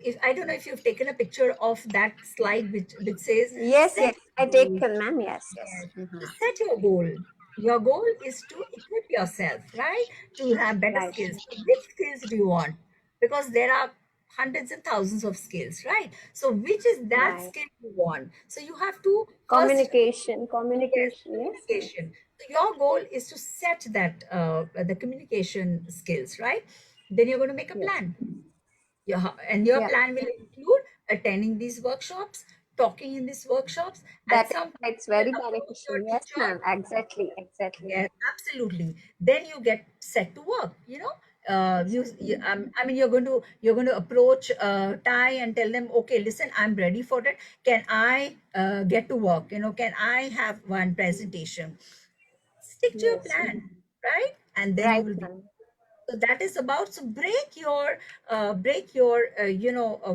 if I don't know if you've taken a picture of that slide which says Yes, set yes. I goals. taken, ma'am. Yes, yes. Yes. So Mhm. set your goal. Your goal is to equip yourself, right? To have better Right. skills. So which skills do you want? Because there are hundreds and thousands of skills, right? So which is that Right. skill you want? So you have to first, Communication. yes, Communication. Yes, ma'am. communication. So your goal is to set that the communication skills, right? Then you're going to make a Yes. plan. And your Yeah. plan will include attending these workshops, talking in these workshops. At That some point, it's you very will approach your beneficial. Yes, teacher. ma'am. Exactly. Exactly, Yes, ma'am. absolutely. Then you get set to work. Exactly. I mean, you're going to approach Thai and tell them, okay, listen, I'm ready for it. Can I get to work? Can I have one presentation? Stick to your Yes, plan, ma'am. right? And then you Right, will be. ma'am. So that is about, so break your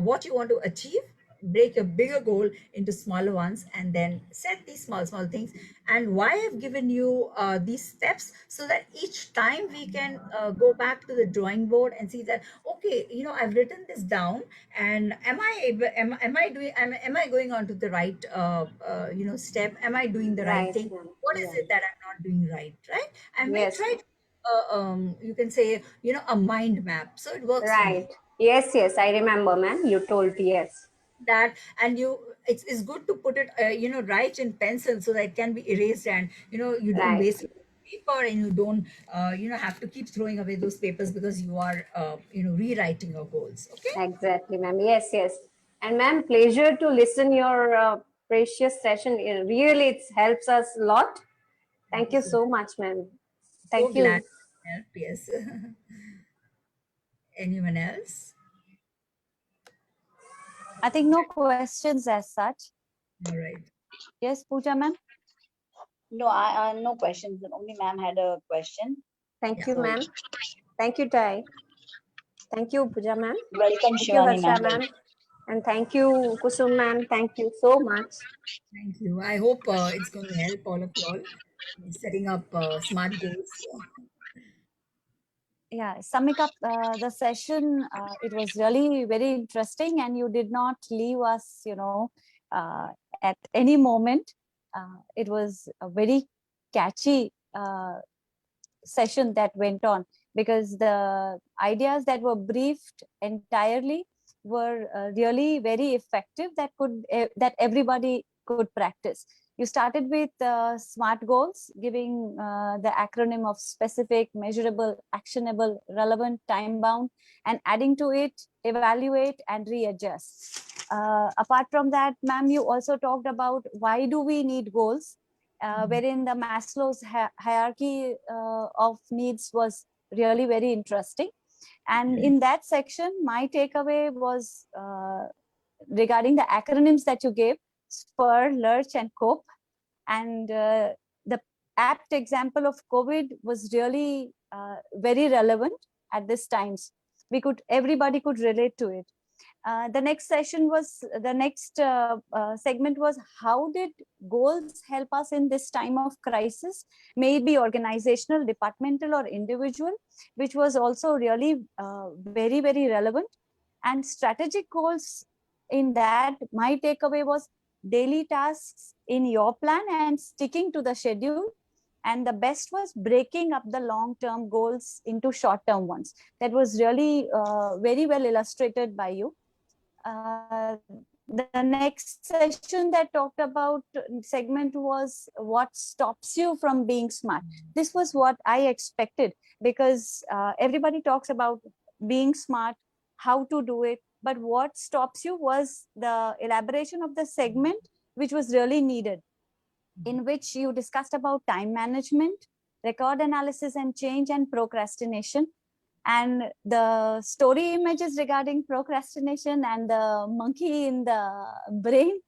what you want to achieve, break your bigger goal into smaller ones, and then set these small things. And why I've given you these steps, so that each time we can go back to the drawing board and see that, okay, I've written this down, and am I doing, am I going on to the right step? Am I doing the right Right, thing? ma'am. What is Yeah. it that I'm not doing right? I may Yes, try ma'am. to, you can say, a mind map, so it works for Right. me. Yes, yes. I remember, ma'am. You told yes. That, and it's good to put it, right in pencil, so that it can be erased, and you don't Right. waste paper, and you don't have to keep throwing away those papers, because you are rewriting your goals. Okay. Exactly, ma'am. Yes, yes. And ma'am, pleasure to listen your precious session. It really, it helps us a lot. Thank Thank you you so so much. much, ma'am. So Thank glad you. to help. Yes. Anyone else? I think no questions as such. All right. Yes, Pooja ma'am? No, I no questions. Only ma'am had a question. Thank Yeah. you, So ma'am. Thank you, Tai. Thank you, Pooja, ma'am. welcome, Thank you, Shivani Harsha, ma'am. ma'am. And thank you, Kusum, ma'am. Thank you so much. Thank you. I hope it's going to help all of you all in setting up smart goals. Yeah, summing up the session, it was really very interesting, and you did not leave us, at any moment. It was a very catchy session that went on, because the ideas that were briefed entirely were really very effective, that everybody could practice. You started with SMART goals, giving the acronym of specific, measurable, actionable, relevant, time bound, and adding to it evaluate and readjust. Apart from that, ma'am, you also talked about why do we need goals, wherein the Maslow's hierarchy of needs was really very interesting. And in that section, my takeaway was regarding the acronyms that you gave: spur, lurch, and cope. And the apt example of COVID was really very relevant at this times. Everybody could relate to it. The next segment was, how did goals help us in this time of crisis, maybe organizational, departmental, or individual, which was also really very relevant. And strategic goals, in that my takeaway was daily tasks in your plan and sticking to the schedule. And the best was breaking up the long term goals into short term ones. That was really very well illustrated by you. The The next session that talked about segment was what stops you from being smart. This was what I expected, because everybody talks about being smart, how to do it, but what stops you was the elaboration of the segment, which was really needed, in which you discussed about time management, record analysis and change, and procrastination. And the story images regarding procrastination and the monkey in the brain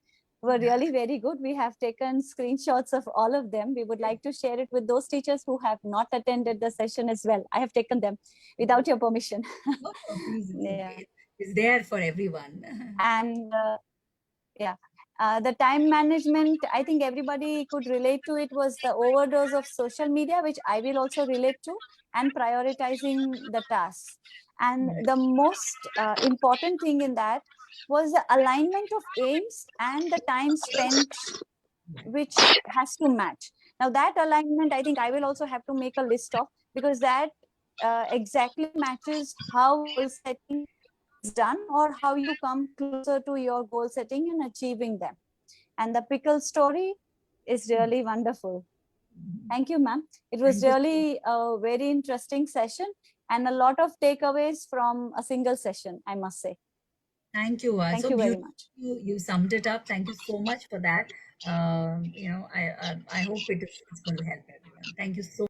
were really very good. We have taken screenshots of all of them. We would like to share it with those teachers who have not attended the session as well. I have taken them without your permission. No, no, please, it's Yeah. okay. It's there for everyone. And yeah, the time management, I think everybody could relate to it, was the overdose of social media, which I will also relate to, and prioritizing the tasks. And the most important thing in that was the alignment of aims and the time spent, which has to match. Now that alignment, I think I will also have to make a list of, because that exactly matches how goal setting is done, or how you come closer to your goal setting and achieving them. And the pickle story is really wonderful. Thank you, ma'am. It was Thank you. really a very interesting session, and a lot of takeaways from a single session, I must say. Thank you. Thank So you very beautiful. much. You summed it up. Thank you so much for that. I hope it's going to help everyone. Thank you so